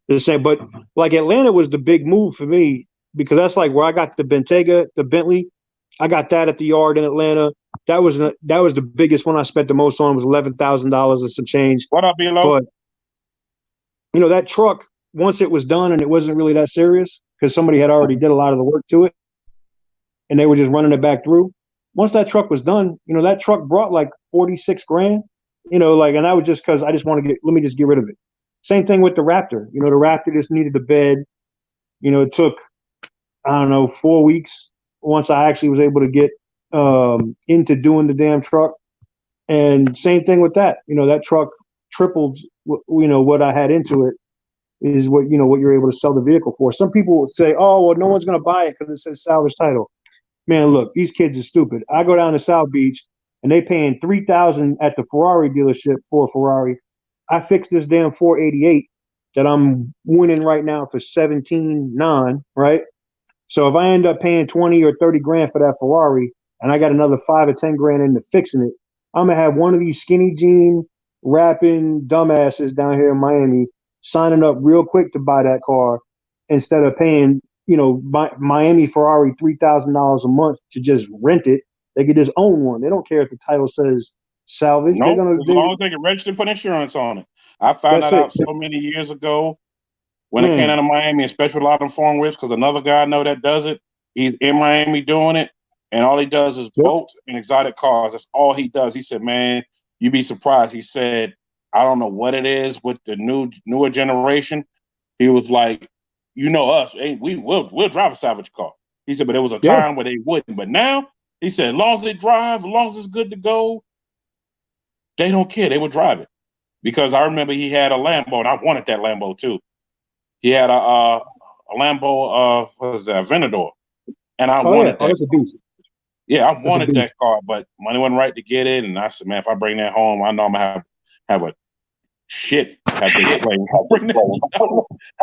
the same. But like Atlanta was the big move for me because that's like where I got the Bentayga, the Bentley. I got that at the yard in Atlanta. That was the biggest one I spent the most on. Was $11,000 and some change. What up, Elo? But that truck, once it was done and it wasn't really that serious because somebody had already did a lot of the work to it, and they were just running it back through. Once that truck was done, that truck brought like 46 grand. And that was just because I just let me just get rid of it. Same thing with the Raptor. The Raptor just needed the bed. It took, I don't know, 4 weeks once I actually was able to get into doing the damn truck. And same thing with that. That truck tripled, what I had into it is what you're able to sell the vehicle for. Some people would say, oh, well, no one's going to buy it because it says salvage title. Man, look, these kids are stupid. I go down to South Beach and they paying $3,000 at the Ferrari dealership for a Ferrari. I fixed this damn 488 that I'm winning right now for 17.9, right? So if I end up paying 20 or 30 grand for that Ferrari and I got another 5 or 10 grand into fixing it, I'm gonna have one of these skinny jean rapping dumbasses down here in Miami signing up real quick to buy that car instead of paying, Miami Ferrari $3,000 a month to just rent it. They could just own one. They don't care if the title says salvage. No, as long as they can register and put insurance on it. I found that out so many years ago when it came out of Miami, especially with a lot of foreign whips, because another guy I know that does it. He's in Miami doing it, and all he does is boats and exotic cars. That's all he does. He said, man, you'd be surprised. He said, I don't know what it is with the newer generation. He was like, us, we'll drive a salvage car. He said, but there was a time where they wouldn't. But now, he said, as long as they drive, as long as it's good to go, they don't care. They would drive it. Because I remember he had a Lambo, and I wanted that Lambo too. He had a Lambo, what was that, Aventador. And I wanted that. That's a beast. Yeah, I wanted that car, but money wasn't right to get it. And I said, man, if I bring that home, I know I'm going to have a shit. Have to explain.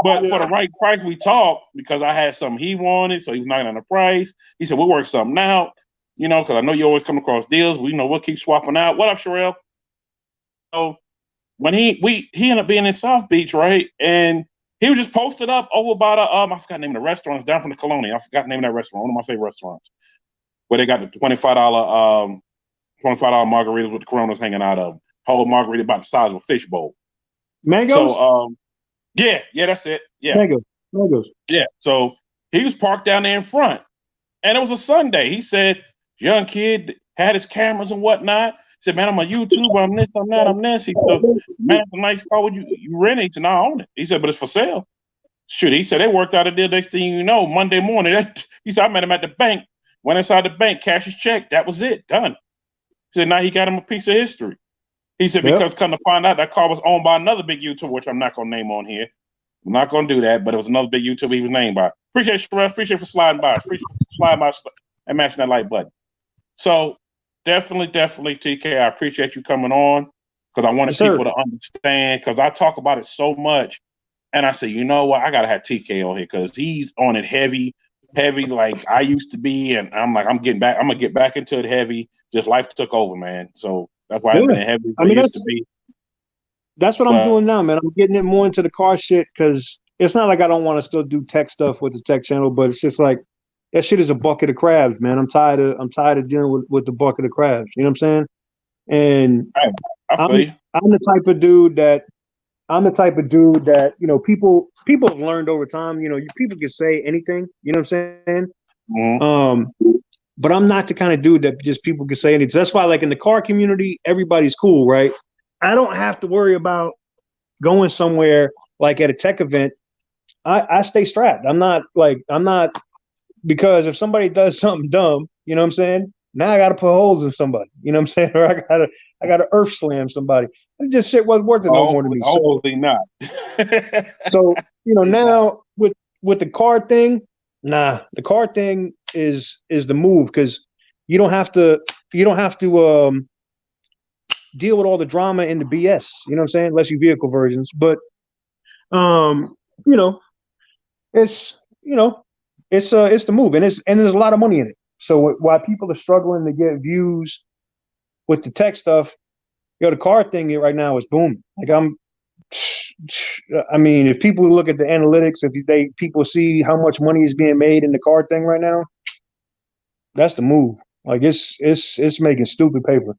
But for the right price, we talked because I had something he wanted, so he was knocking on the price. He said, we'll work something out, because I know you always come across deals. We'll keep swapping out. What up, Sherelle? So when he ended up being in South Beach, right? And he was just posted up over about I forgot the name of the restaurant. It's down from the Colonial. I forgot the name of that restaurant. One of my favorite restaurants. Where they got the $25 margaritas with the Coronas hanging out of them. Whole margarita about the size of a fish bowl. Mangoes? So yeah, that's it. Yeah. Mangoes. Yeah. So he was parked down there in front. And it was a Sunday. He said, young kid had his cameras and whatnot. He said, man, I'm a YouTuber, I'm this, I'm that, I'm this. He said, man, it's a nice car. Would you rent it? He said, no, I own it. He said, but it's for sale. Shoot, he said they worked out a deal. Next thing you know, Monday morning, he said, I met him at the bank, went inside the bank, cashed his check. That was it, done. He said, now he got him a piece of history. He said, because come to find out, that car was owned by another big YouTuber, which I'm not going to name on here. I'm not going to do that, but it was another big YouTuber he was named by. Appreciate you, Russ. Appreciate you for sliding by. Appreciate you for sliding by and mashing that like button. So definitely, TK, I appreciate you coming on because I wanted people to understand because I talk about it so much. And I said, you know what? I got to have TK on here because he's on it heavy like I used to be. And I'm like, I'm going to get back into it heavy. Just life took over, man. So that's why I've been heavy as I used to be. That's what I'm doing now, man. I'm getting it more into the car shit because it's not like I don't want to still do tech stuff with the tech channel, but it's just like that shit is a bucket of crabs, man. I'm tired of dealing with the bucket of crabs. You know what I'm saying? And I'm the type of dude that people have learned over time. You know, people can say anything. You know what I'm saying? Mm-hmm. But I'm not the kind of dude that just people can say anything. So that's why, like in the car community, everybody's cool, right? I don't have to worry about going somewhere like at a tech event. I stay strapped. I'm not because if somebody does something dumb, you know what I'm saying? Now I got to put holes in somebody, you know what I'm saying? Or I got to earth slam somebody. It just shit wasn't worth it no more to me. Hopefully not. So, you know, now with the car thing, the car thing is the move because you don't have to deal with all the drama and the BS, you know what I'm saying? Unless you vehicle versions. But you know, it's the move and there's a lot of money in it. So while people are struggling to get views with the tech stuff, the car thing right now is booming. Like if people look at the analytics, people see how much money is being made in the car thing right now, that's the move. Like it's making stupid paper.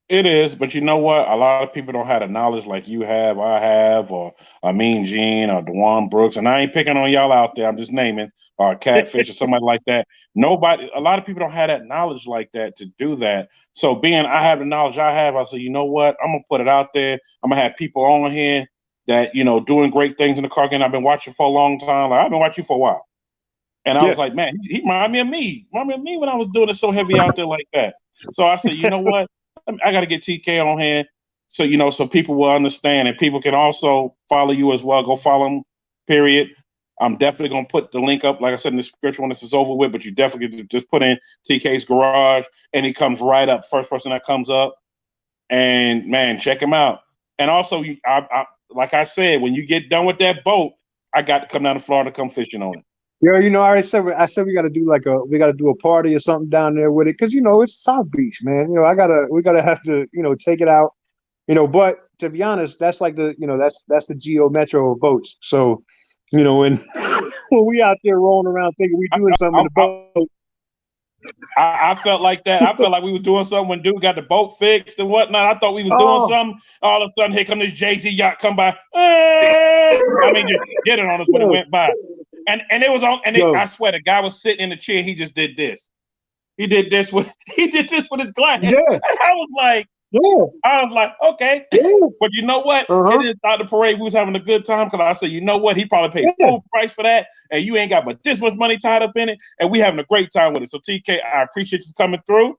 It is, but you know what? A lot of people don't have the knowledge like you have, I have, or Mean Gene or Dewan Brooks. And I ain't picking on y'all out there. I'm just naming Catfish or somebody like that. A lot of people don't have that knowledge like that to do that. So being I have the knowledge I have, I say, you know what? I'm going to put it out there. I'm going to have people on here that, doing great things in the car game. I've been watching for a long time. Like, I've been watching for a while. And I was like, man, he reminded me of me. Reminded me of me when I was doing it so heavy out there like that. So I said, you know what? I got to get TK on here so people will understand and people can also follow you as well. Go follow him, period. I'm definitely going to put the link up, like I said, in the description when this is over with, but you definitely get to just put in TK's Garage and he comes right up, first person that comes up. And, man, check him out. And also, like I said, when you get done with that boat, I got to come down to Florida, come fishing on it. Yo, I said we got to do a party or something down there with it because it's South Beach, man. We gotta have to take it out, But to be honest, that's like that's the Geo Metro of boats. So, when we out there rolling around thinking we doing something in the boat. I felt like that. I felt like we were doing something when dude got the boat fixed and whatnot. I thought we was doing something. All of a sudden, here come this Jay-Z yacht come by. Just get it on us when it went by. And it was on. And I swear, the guy was sitting in the chair. He just did this. He did this with his glass. Yeah. And I was like, okay. Yeah. But you know what? It didn't start the parade. We was having a good time because I said, you know what? He probably paid full price for that, and you ain't got but this much money tied up in it, and we having a great time with it. So TK, I appreciate you coming through.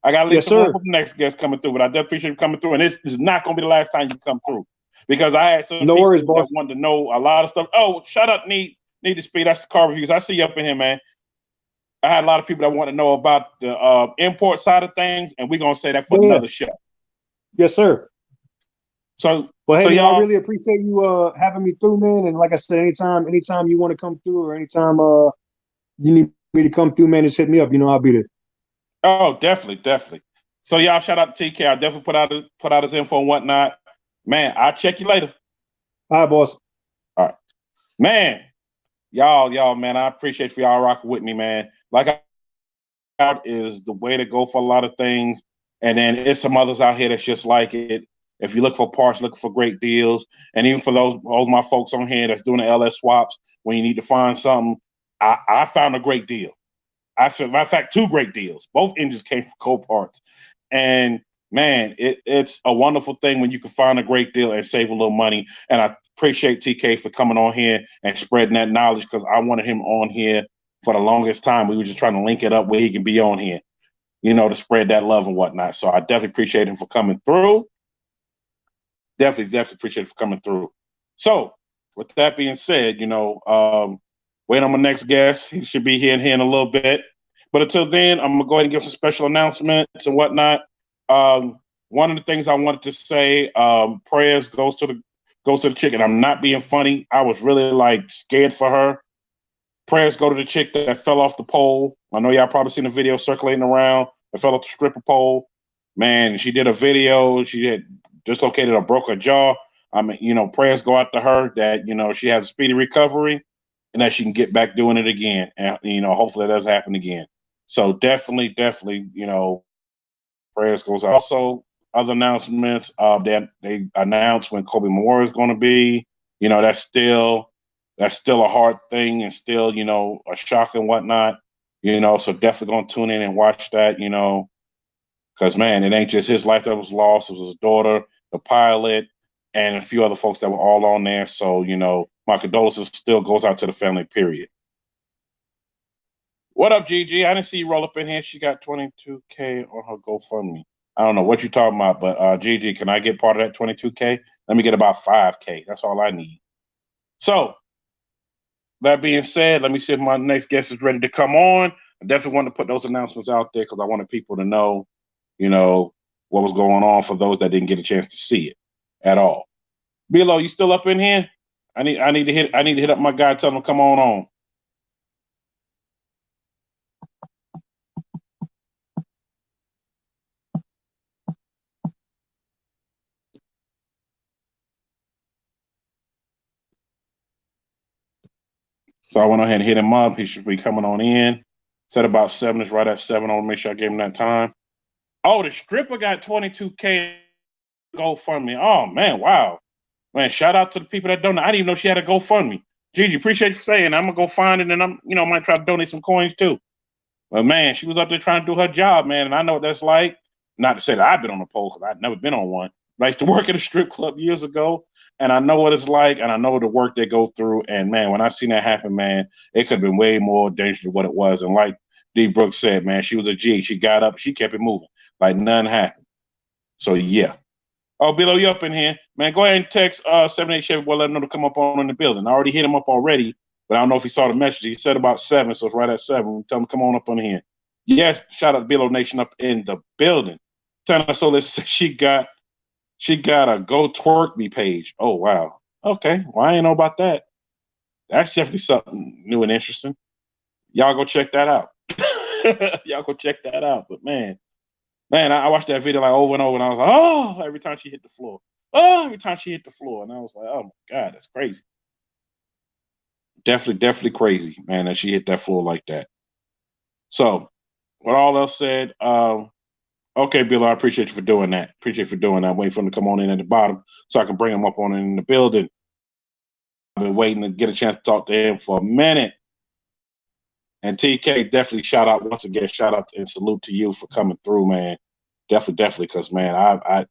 I got to leave some room for the next guest coming through, but I definitely appreciate you coming through. And this is not going to be the last time you come through because I had some people that wanted to know a lot of stuff. Oh, shut up, Need to Speed. That's the car reviews. I see you up in here, man. I had a lot of people that want to know about the import side of things, and we're going to say that for another show. Yes, sir. So, hey, I really appreciate you having me through, man. And like I said, anytime you want to come through or anytime you need me to come through, man, just hit me up. I'll be there. Oh, definitely. So, y'all, shout out to TK. I'll definitely put out his info and whatnot. Man, I'll check you later. All right, boss. All right. Man, y'all, man, I appreciate for y'all rocking with me, man. Like out is the way to go for a lot of things. And then there's some others out here that's just like it. If you look for parts, looking for great deals. And even for all of my folks on here that's doing the LS swaps, when you need to find something, I found a great deal. Matter of fact, 2 great deals. Both engines came from Coparts. And man, it's a wonderful thing when you can find a great deal and save a little money. And I appreciate TK for coming on here and spreading that knowledge because I wanted him on here for the longest time. We were just trying to link it up where he can be on here. to spread that love and whatnot. So I definitely appreciate him for coming through. Definitely appreciate it for coming through. So with that being said, wait on my next guest. He should be here in a little bit. But until then, I'm gonna go ahead and give some special announcements and whatnot. One of the things I wanted to say, prayers goes to the chick, and I'm not being funny. I was really like scared for her. Prayers go to the chick that fell off the pole. I know y'all probably seen the video circulating around. That fell off the stripper pole. Man, she did a video. She had dislocated or broke her jaw. I mean, prayers go out to her that, she has a speedy recovery and that she can get back doing it again. And, hopefully that doesn't happen again. So definitely, prayers goes out. Also, other announcements that they announced when Kobe Memorial is going to be, that's still a hard thing and still, a shock and whatnot, so definitely going to tune in and watch that, because, man, it ain't just his life that was lost. It was his daughter, the pilot, and a few other folks that were all on there. So, my condolences still goes out to the family, period. What up, Gigi? I didn't see you roll up in here. She got 22K on her GoFundMe. I don't know what you're talking about, but Gigi, can I get part of that 22K? Let me get about 5K. That's all I need. So, that being said, let me see if my next guest is ready to come on. I definitely want to put those announcements out there because I wanted people to know, what was going on for those that didn't get a chance to see it at all. Bilo, you still up in here? I need to hit up my guy, tell him to come on. So I went ahead and hit him up. He should be coming on in. Said about 7. It's right at 7. I want to make sure I gave him that time. Oh, the stripper got 22K GoFundMe. Oh, man, wow. Man, shout out to the people that donate. I didn't even know she had a GoFundMe. Gigi, appreciate you saying that. I'm going to go find it, and I'm, might try to donate some coins too. But, man, she was up there trying to do her job, man, and I know what that's like. Not to say that I've been on a pole because I've never been on one. But I used to work at a strip club years ago, and I know what it's like, and I know the work they go through. And, man, when I seen that happen, man, it could have been way more dangerous than what it was. And like D. Brooks said, man, she was a G. She got up. She kept it moving like nothing happened. So, yeah. Oh, Billo, you up in here. Man, go ahead and text 78 Chevyboi, let him know to come up on in the building. I already hit him up already, but I don't know if he saw the message. He said about 7, so it's right at 7. Tell him to come on up on here. Yes, shout out to Billo Nation up in the building. So let's say she got a Go Twerk Me page. Oh, wow. Okay, well, I ain't know about that. That's definitely something new and interesting. Y'all go check that out. Y'all go check that out. But, man, I watched that video like over and over, and I was like, oh, every time she hit the floor. Oh, every time she hit the floor. And I was like, oh, my God, that's crazy. Definitely crazy, man, that she hit that floor like that. So, with all else said, okay, Bill, I appreciate you for doing that. I'm waiting for him to come on in at the bottom so I can bring him up on in the building. I've been waiting to get a chance to talk to him for a minute. And TK, definitely shout out once again. Shout out and salute to you for coming through, man. Definitely, because, man, I've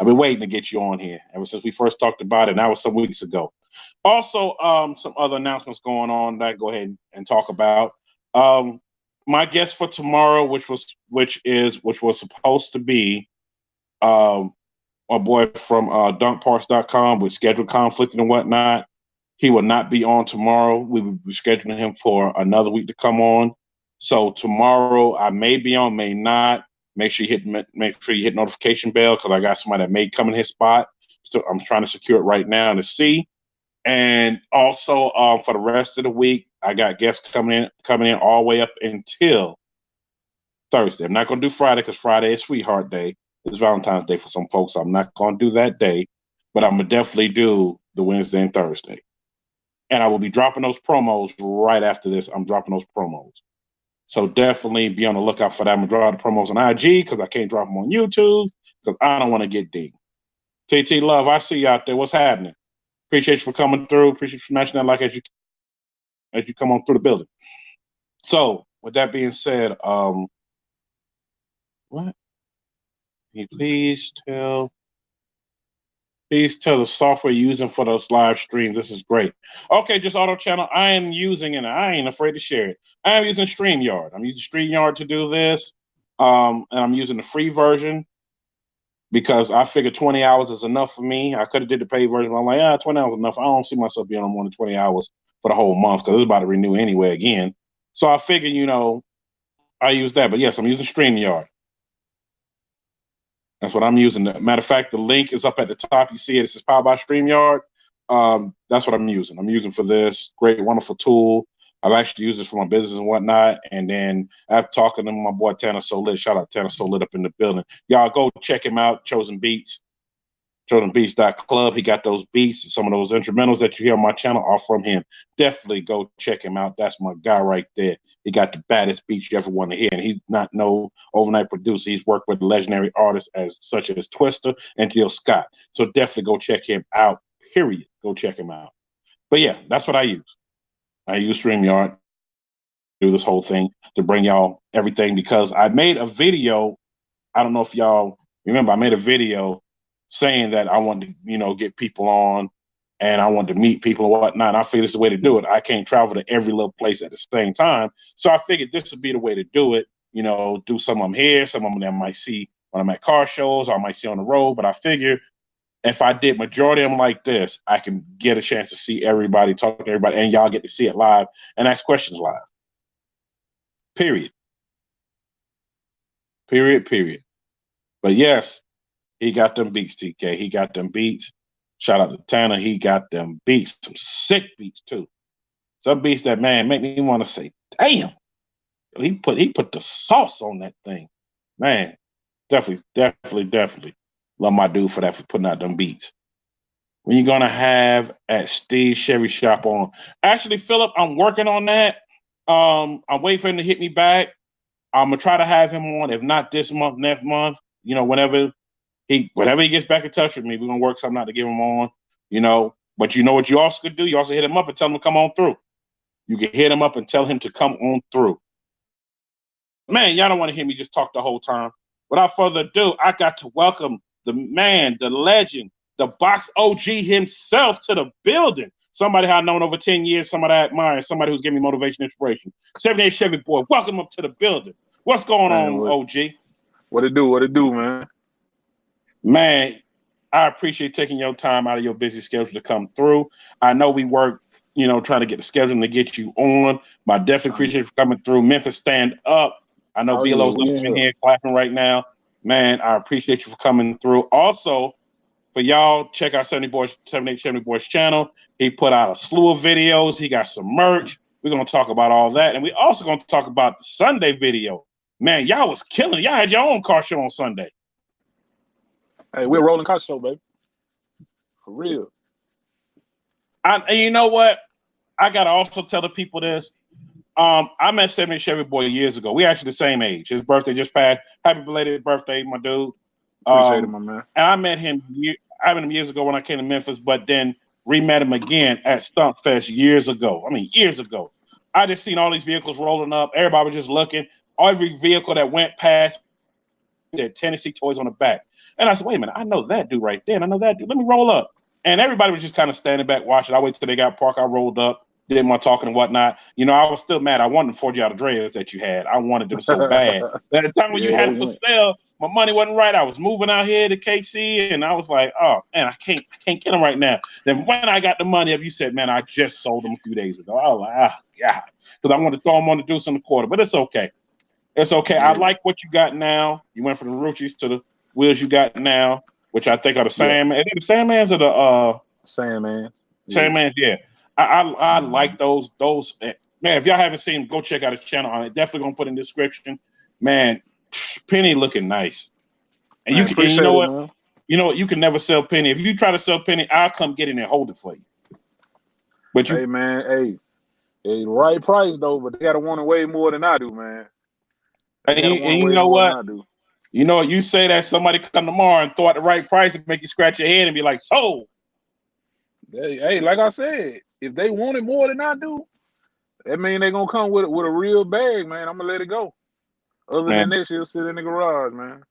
been waiting to get you on here ever since we first talked about it, and that was some weeks ago. Also, some other announcements going on that I go ahead and talk about. My guest for tomorrow, which was supposed to be a boy from dunkparks.com with schedule conflict and whatnot. He will not be on tomorrow. We will be scheduling him for another week to come on. So tomorrow I may be on, may not. Make sure you hit notification bell because I got somebody that may come in his spot. So I'm trying to secure it right now to see. And also for the rest of the week, I got guests coming in all the way up until Thursday. I'm not going to do Friday because Friday is Sweetheart Day. It's Valentine's Day for some folks. So I'm not going to do that day, but I'm going to definitely do the Wednesday and Thursday. And I will be dropping those promos right after this. I'm dropping those promos. So definitely be on the lookout for that. I'm going to drop the promos on IG because I can't drop them on YouTube because I don't want to get dinged. TT Love, I see you out there. What's happening? Appreciate you for coming through. Appreciate you for smashing that like as you come on through the building. So with that being said, what? Can you please tell the software you're using for those live streams. This is great. Okay, just auto channel. I am using, and I ain't afraid to share it. I am using StreamYard. I'm using StreamYard to do this. and I'm using the free version because I figured 20 hours is enough for me. I could have did the paid version, but I'm like, 20 hours is enough. I don't see myself being on more than 20 hours for the whole month because it's about to renew anyway again. So I figured, I use that. But yes, I'm using StreamYard. That's what I'm using. Matter of fact, the link is up at the top. You see it. It says powered by StreamYard. That's what I'm using. I'm using for this great, wonderful tool. I've actually used this for my business and whatnot. And then after talking to my boy Tanner Solit, shout out Tanner Solit up in the building. Y'all go check him out, Chosen Beats, chosenbeats.club. He got those beats. Some of those instrumentals that you hear on my channel are from him. Definitely go check him out. That's my guy right there. He got the baddest beats you ever want to hear. And he's not no overnight producer. He's worked with legendary artists such as Twister and Jill Scott. So definitely go check him out, period. Go check him out. But yeah, that's what I use. I use StreamYard, do this whole thing to bring y'all everything because I made a video. I don't know if y'all remember, I made a video saying that I wanted to, get people on and I wanted to meet people and whatnot. I figured this is the way to do it. I can't travel to every little place at the same time. So I figured this would be the way to do it. Do some of them here, some of them I might see when I'm at car shows or I might see on the road. But I figure if I did majority of them like this, I can get a chance to see everybody, talk to everybody, and y'all get to see it live and ask questions live. Period. But yes, he got them beats, TK. He got them beats. Shout out to Tanner. He got them beats. Some sick beats, too. Some beats that, man, make me want to say, damn. He put the sauce on that thing. Man, definitely. Love my dude for that, for putting out them beats. When you going to have at Steve's Chevy Shop on? Actually, Philip, I'm working on that. I'm waiting for him to hit me back. I'm going to try to have him on, if not this month, next month, whenever he gets back in touch with me, we're going to work something out to get him on, But you know what you also could do? You also hit him up and tell him to come on through. You can hit him up and tell him to come on through. Man, y'all don't want to hear me just talk the whole time. Without further ado, I got to welcome the man, the legend, the box OG himself to the building. Somebody I've known over 10 years, somebody I admire, somebody who's giving me motivation, inspiration. 78 Chevyboi, welcome up to the building. What's going on, OG? What it do, man? Man, I appreciate taking your time out of your busy schedule to come through. I know we work, trying to get the schedule to get you on. But I definitely appreciate you for coming through. Memphis, stand up. I know Bilo's in here clapping right now. Man, I appreciate you for coming through. Also, for y'all, check out 78 Chevyboi's channel. He put out a slew of videos. He got some merch. We're going to talk about all that. And we also going to talk about the Sunday video. Man, y'all was killing it. Y'all had your own car show on Sunday. Hey, we're rolling car show, baby. For real. And you know what? I got to also tell the people this. I met 78 Chevyboi years ago. We actually the same age. His birthday just passed. Happy belated birthday, my dude. Appreciate it, my man. And I met him years ago when I came to Memphis, but then re-met him again at Stump Fest years ago. Years ago. I just seen all these vehicles rolling up. Everybody was just looking. Every vehicle that went past had Tennessee toys on the back. And I said, wait a minute, I know that dude right there. And I know that dude. Let me roll up. And everybody was just kind of standing back watching. I waited till they got parked. I rolled up, did my talking and whatnot. I was still mad. I wanted the 40 out of Dreas that you had. I wanted them so bad. At the time when you had it for sale, my money wasn't right. I was moving out here to KC, and I was like, oh, man, I can't get them right now. Then when I got the money up, you said, man, I just sold them a few days ago. I was like, oh, God. Because I wanted to throw them on the deuce in the quarter. But it's okay. It's okay. Yeah. I like what you got now. You went from the Ruchis to the wheels you got now, which I think are the same. Are they the Sandmans or the Sandman? Sandmans, yeah. I like those. Man, if y'all haven't seen them, go check out his channel. I'm definitely gonna put in the description. Man, Penny looking nice. And man, you know what? Man. You know what? You can never sell Penny. If you try to sell Penny, I'll come get in and hold it for you. But hey man, hey, right price though, but they gotta want it way more than I do, man. And you know what? You know what? You say that somebody come tomorrow and throw out the right price and make you scratch your head and be like, sold. Hey, like I said, if they want it more than I do, that mean they're gonna come with a real bag, man. I'm gonna let it go. Other than that, she'll sit in the garage, man.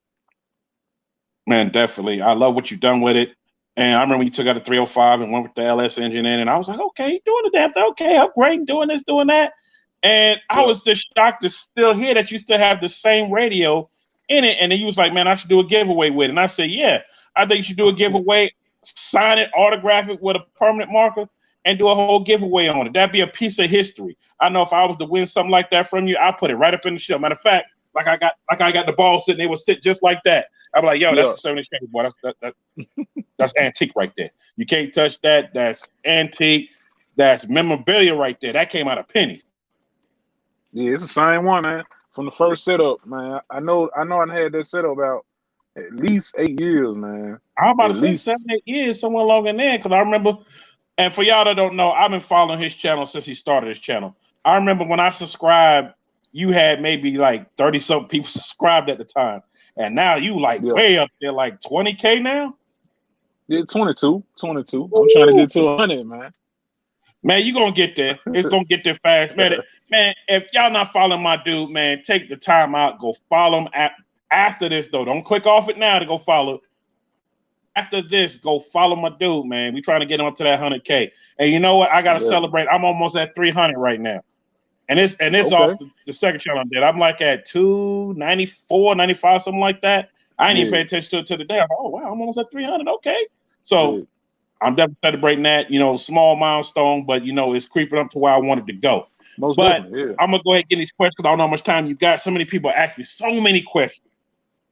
Man, definitely. I love what you've done with it. And I remember when you took out a 305 and went with the LS engine in, and I was like, okay, doing the damn thing. Okay, upgrading, doing this, doing that. And I was just shocked to still hear that you still have the same radio in it. And then you was like, man, I should do a giveaway with it. And I said, yeah, I think you should do a giveaway, sign it, autograph it with a permanent marker, and do a whole giveaway on it. That'd be a piece of history. I know if I was to win something like that from you, I'd put it right up in the show. Matter of fact, like I got the ball sitting, they would sit just like that. I'd be like, yo, that's for 70 Chevyboi. That's antique right there. You can't touch that. That's antique. That's memorabilia right there. That came out of penny. Yeah, it's the same one, man. From the first setup, man. I know I had that setup about at least 8 years, man. I'm about to say 7, 8 years, somewhere along in there. Because I remember, and for y'all that don't know, I've been following his channel since he started his channel. I remember when I subscribed, you had maybe like 30-something people subscribed at the time. And now you like way up there, like 20K now? Yeah, 22. I'm trying to get to 100, man. Man, you gonna get there. It's gonna get there fast. Man, if y'all not following my dude, man, take the time out, go follow him after this, though. Don't click off it now to go follow. After this, go follow my dude, man. We trying to get him up to that 100K. And you know what? I gotta celebrate. I'm almost at 300 right now. And it's off the second channel I did. I'm like at 294, 95, something like that. I didn't even pay attention to it till today. I'm like, oh wow, I'm almost at 300. Okay. So I'm definitely celebrating that, small milestone, but it's creeping up to where I wanted to go. I'm gonna go ahead and get these questions. I don't know how much time you got. So many people ask me so many questions.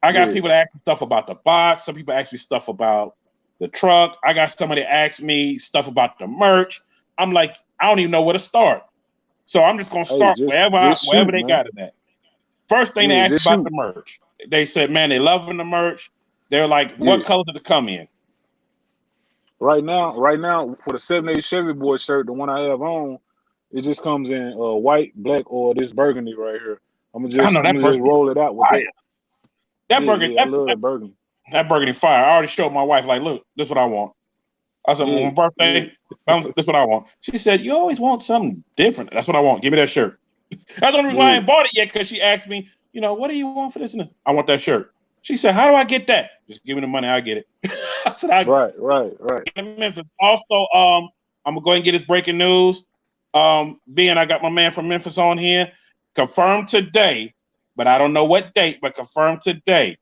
I got people that ask me stuff about the box. Some people ask me stuff about the truck. I got somebody ask me stuff about the merch. I'm like, I don't even know where to start. So I'm just gonna start wherever they got it at. First thing they asked about the merch. They said, man, they loving the merch. They're like, what color did it come in? Right now, for the 78 Chevyboi shirt, the one I have on, it just comes in white, black, or this burgundy right here. I'm gonna just roll it out with that. That burgundy, I love that burgundy. That burgundy fire. I already showed my wife, like, look, this is what I want. I said, well, my birthday, this is what I want. She said, you always want something different. That's what I want. Give me that shirt. That's the only reason why I ain't bought it yet, because she asked me, what do you want for this and this? I want that shirt. She said, how do I get that? Just give me the money, I'll get it. I said, right. Memphis. Also, I'm gonna go ahead and get his breaking news. Being I got my man from Memphis on here. Confirmed today, but I don't know what date, but confirmed today.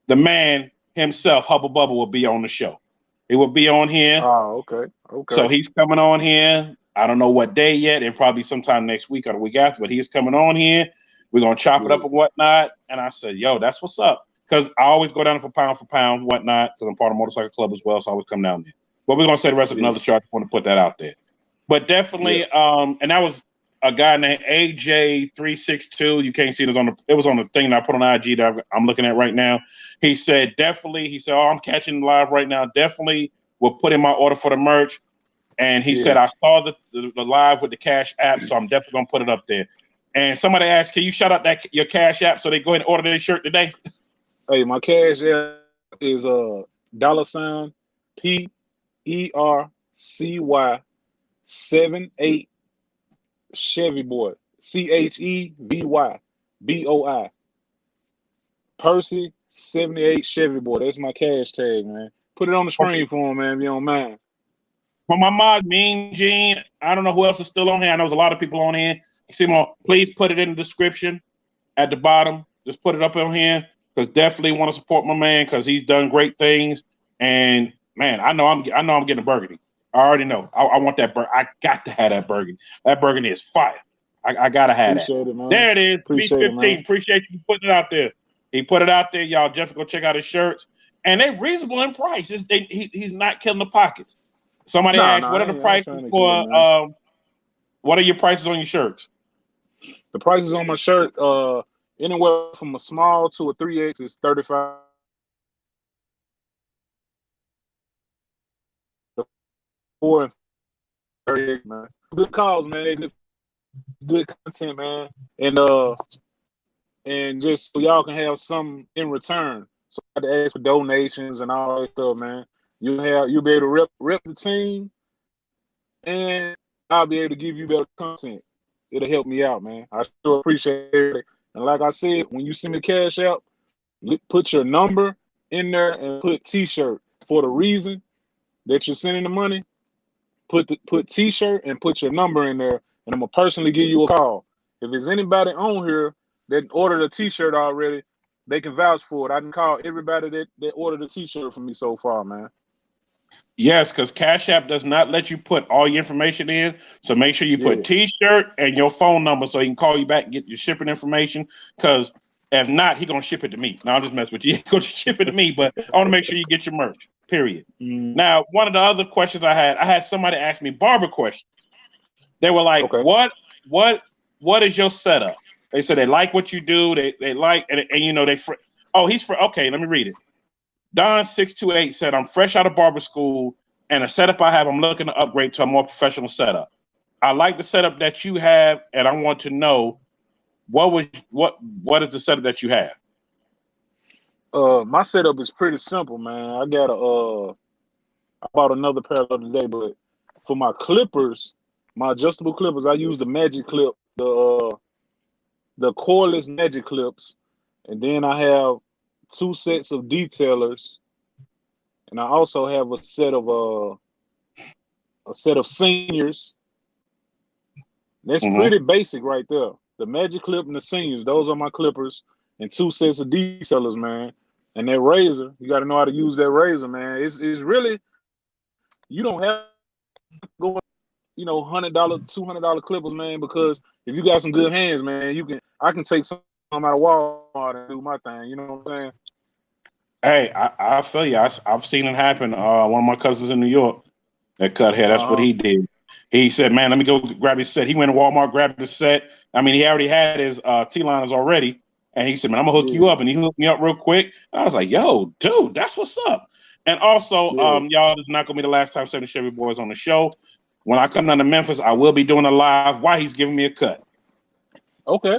The man himself, Hubba Bubba, will be on the show. He will be on here. Oh, okay. So he's coming on here. I don't know what day yet. It'll probably sometime next week or the week after, but he's coming on here. We're going to chop it up and whatnot. And I said, yo, that's what's up. Because I always go down for pound, whatnot, because I'm part of Motorcycle Club as well, so I always come down there. But we're going to say the rest of another show. I just want to put that out there. But definitely, and that was a guy named AJ362. You can't see it. It was on the thing that I put on IG that I'm looking at right now. He said, oh, I'm catching live right now. Definitely will put in my order for the merch. And he said, I saw the live with the Cash App, so I'm definitely going to put it up there. And somebody asked, can you shout out your Cash App so they go ahead and order their shirt today? Hey, my Cash App is $PERCY 78 Chevyboi. CHEVYBOI. Percy 78 Chevyboi. That's my cash tag, man. Put it on the screen for him, man, if you don't mind. For my mods, Mean Gene, I don't know who else is still on here. I know there's a lot of people on here. Please put it in the description at the bottom. Just put it up on here, because definitely want to support my man, because he's done great things. And man, I know I'm getting a burgundy. I already know. I want that burgundy. I got to have that burgundy. That burgundy is fire. I gotta have that. There it is. B15. Appreciate you putting it out there. He put it out there. Y'all definitely go check out his shirts. And they're reasonable in price. He's not killing the pockets. Somebody asked, what are the prices for what are your prices on your shirts? The prices on my shirt, anywhere from a small to a 3X is $35. And 38, man. Good calls, man. Good content, man. And just so y'all can have some in return. So I had to ask for donations and all that stuff, man. You'll be able to rep the team, and I'll be able to give you better content. It'll help me out, man. I sure appreciate it. And like I said, when you send me cash out, put your number in there and put T-shirt for the reason that you're sending the money. Put T-shirt and put your number in there, and I'm gonna personally give you a call. If there's anybody on here that ordered a T-shirt already, they can vouch for it. I can call everybody that ordered a T-shirt from me so far, man. Yes, because Cash App does not let you put all your information in. So make sure you put T-shirt and your phone number so he can call you back and get your shipping information. Because if not, he gonna ship it to me. Now I'll just mess with you. He gonna ship it to me, but I want to make sure you get your merch. Period. Now, one of the other questions I had somebody ask me barber questions. They were like, what is your setup? They said they like what you do. They like and you know okay, let me read it. Don628 said, I'm fresh out of barber school, and the setup I have, I'm looking to upgrade to a more professional setup. I like the setup that you have, and I want to know what is the setup that you have? My setup is pretty simple, man. I bought another pair the other day, but for my clippers, my adjustable clippers, I use the Magic Clip, the cordless Magic Clips, and then I have 2 sets of detailers, and I also have a set of seniors. That's pretty basic right there. The Magic Clip and the seniors, those are my clippers, and 2 sets of detailers, man. And that razor, you got to know how to use that razor, man. It's really, you don't have to go, $100, $200 clippers, man, because if you got some good hands, man, I can take some out of Walmart and do my thing. You know what I'm saying? Hey, I feel you. I've seen it happen. One of my cousins in New York that cut hair. That's what he did. He said, man, let me go grab his set. He went to Walmart, grabbed his set. I mean, he already had his T-liners already. And he said, man, I'm going to hook you up. And he hooked me up real quick. And I was like, yo, dude, that's what's up. And also, y'all, this is not going to be the last time Seven Chevyboi is on the show. When I come down to Memphis, I will be doing a live while he's giving me a cut. Okay.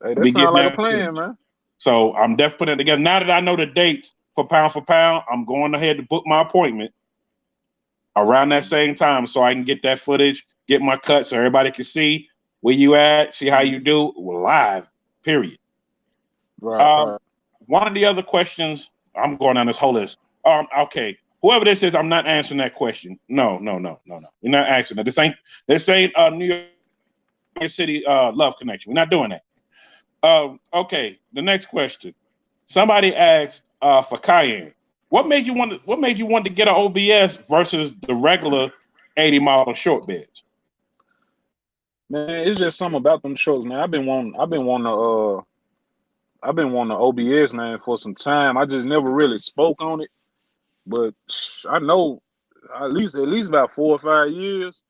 Hey, that sounds like a plan, man. So I'm definitely putting it together. Now that I know the dates for pound, I'm going ahead to book my appointment around that same time so I can get that footage, get my cut so everybody can see where you at, see how you do live, period. Right. One of the other questions, I'm going down this whole list. Okay, whoever this is, I'm not answering that question. No. We're not answering that. This ain't New York City love connection. We're not doing that. Okay, the next question. Somebody asked for Cayenne. What made you want to get an OBS versus the regular 80 model short beds? Man, it's just something about them trucks, man. I've been wanting OBS, man, for some time. I just never really spoke on it, but I know at least about 4 or 5 years,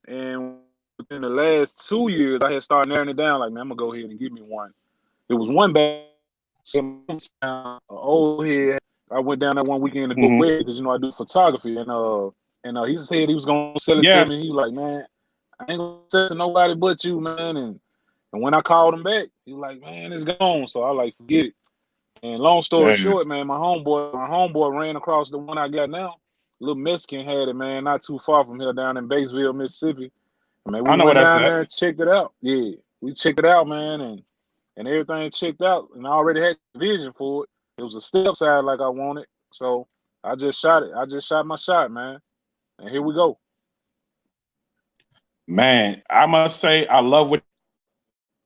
and within the last 2 years, I had started narrowing it down. Like, man, I'm gonna go ahead and give me one. It was one bag, an old head. I went down there one weekend to do a wedding because I do photography, and he said he was gonna sell it to me. He was like, man, I ain't gonna sell it to nobody but you, man. And when I called him back, he was like, man, it's gone. So I like, forget it. And long story short, man, my homeboy ran across the one I got now. Little Mexican had it, man, not too far from here, down in Batesville, Mississippi. Man, we went down there and checked it out. Yeah, we checked it out, man, and everything checked out. And I already had vision for it. It was a step side like I wanted. So I just shot it. I just shot my shot, man. And here we go. Man, I must say, I love what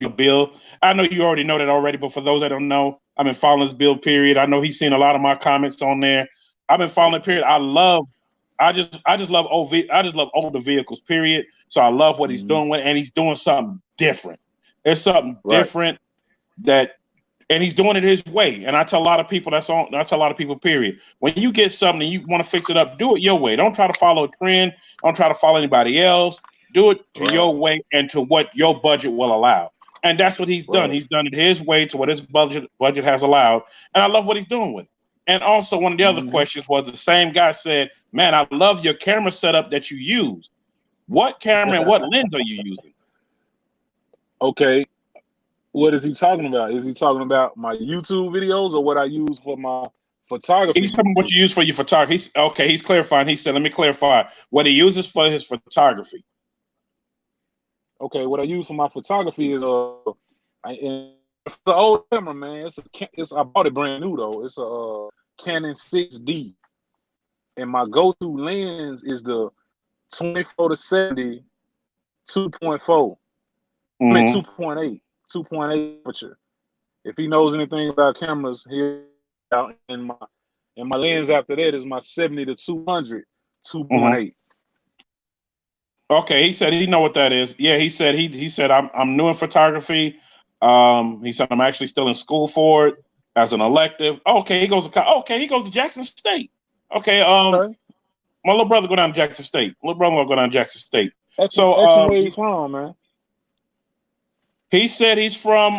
you build. I know you already know that already, but for those that don't know, I've been following his build period. I know he's seen a lot of my comments on there. I've been following period. I just love older vehicles, period. So I love what he's doing with, and he's doing something different. It's something different and he's doing it his way. And I tell a lot of people period. When you get something and you want to fix it up, do it your way. Don't try to follow a trend. Don't try to follow anybody else. Do it to your way and to what your budget will allow. And that's what he's done. He's done it his way to what his budget has allowed. And I love what he's doing with it. And also one of the other questions was the same guy said, man, I love your camera setup that you use. What camera and what lens are you using? Okay. What is he talking about? Is he talking about my YouTube videos or what I use for my photography? He's talking about what you use for your photography. He's clarifying. He said, let me clarify what he uses for his photography. Okay, what I use for my photography is it's an old camera, man. I bought it brand new though. It's a Canon 6D, and my go-to lens is the 24-70 2.4. I mean 2.8 aperture. If he knows anything about cameras, he'll out. And my lens after that is my 70 to 200 Mhm. 2.8. Okay, he said he know what that is. Yeah, he said I'm new in photography. He said I'm actually still in school for it as an elective. Okay, he goes to Jackson State. Okay, Okay. my little brother go down to Jackson State. Little brother will go down to Jackson State. So Ask him where he's from, man. he said he's from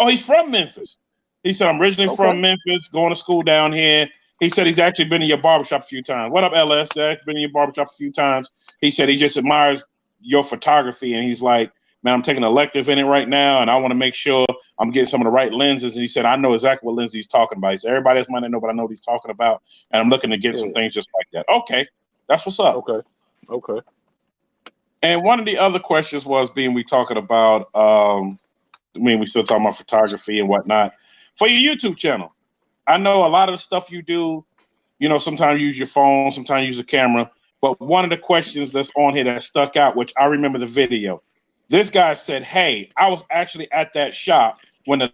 he's from Memphis. He said I'm originally Okay. from Memphis, going to school down here. He said he's actually been in your barbershop a few times. What up, LS? He's actually been in your barbershop a few times. He said he just admires your photography, and he's like, man, I'm taking an elective in it right now, and I want to make sure I'm getting some of the right lenses. And he said, I know exactly what lens he's talking about. He said, everybody else might not know, but I know what he's talking about, and I'm looking to get some Yeah. things just like that. Okay, that's what's up. Okay. And one of the other questions was we talking about, we still talking about photography and whatnot for your YouTube channel. I know a lot of the stuff you do, sometimes you use your phone, sometimes you use a camera. But one of the questions that's on here that stuck out, which I remember the video, this guy said, hey, I was actually at that shop when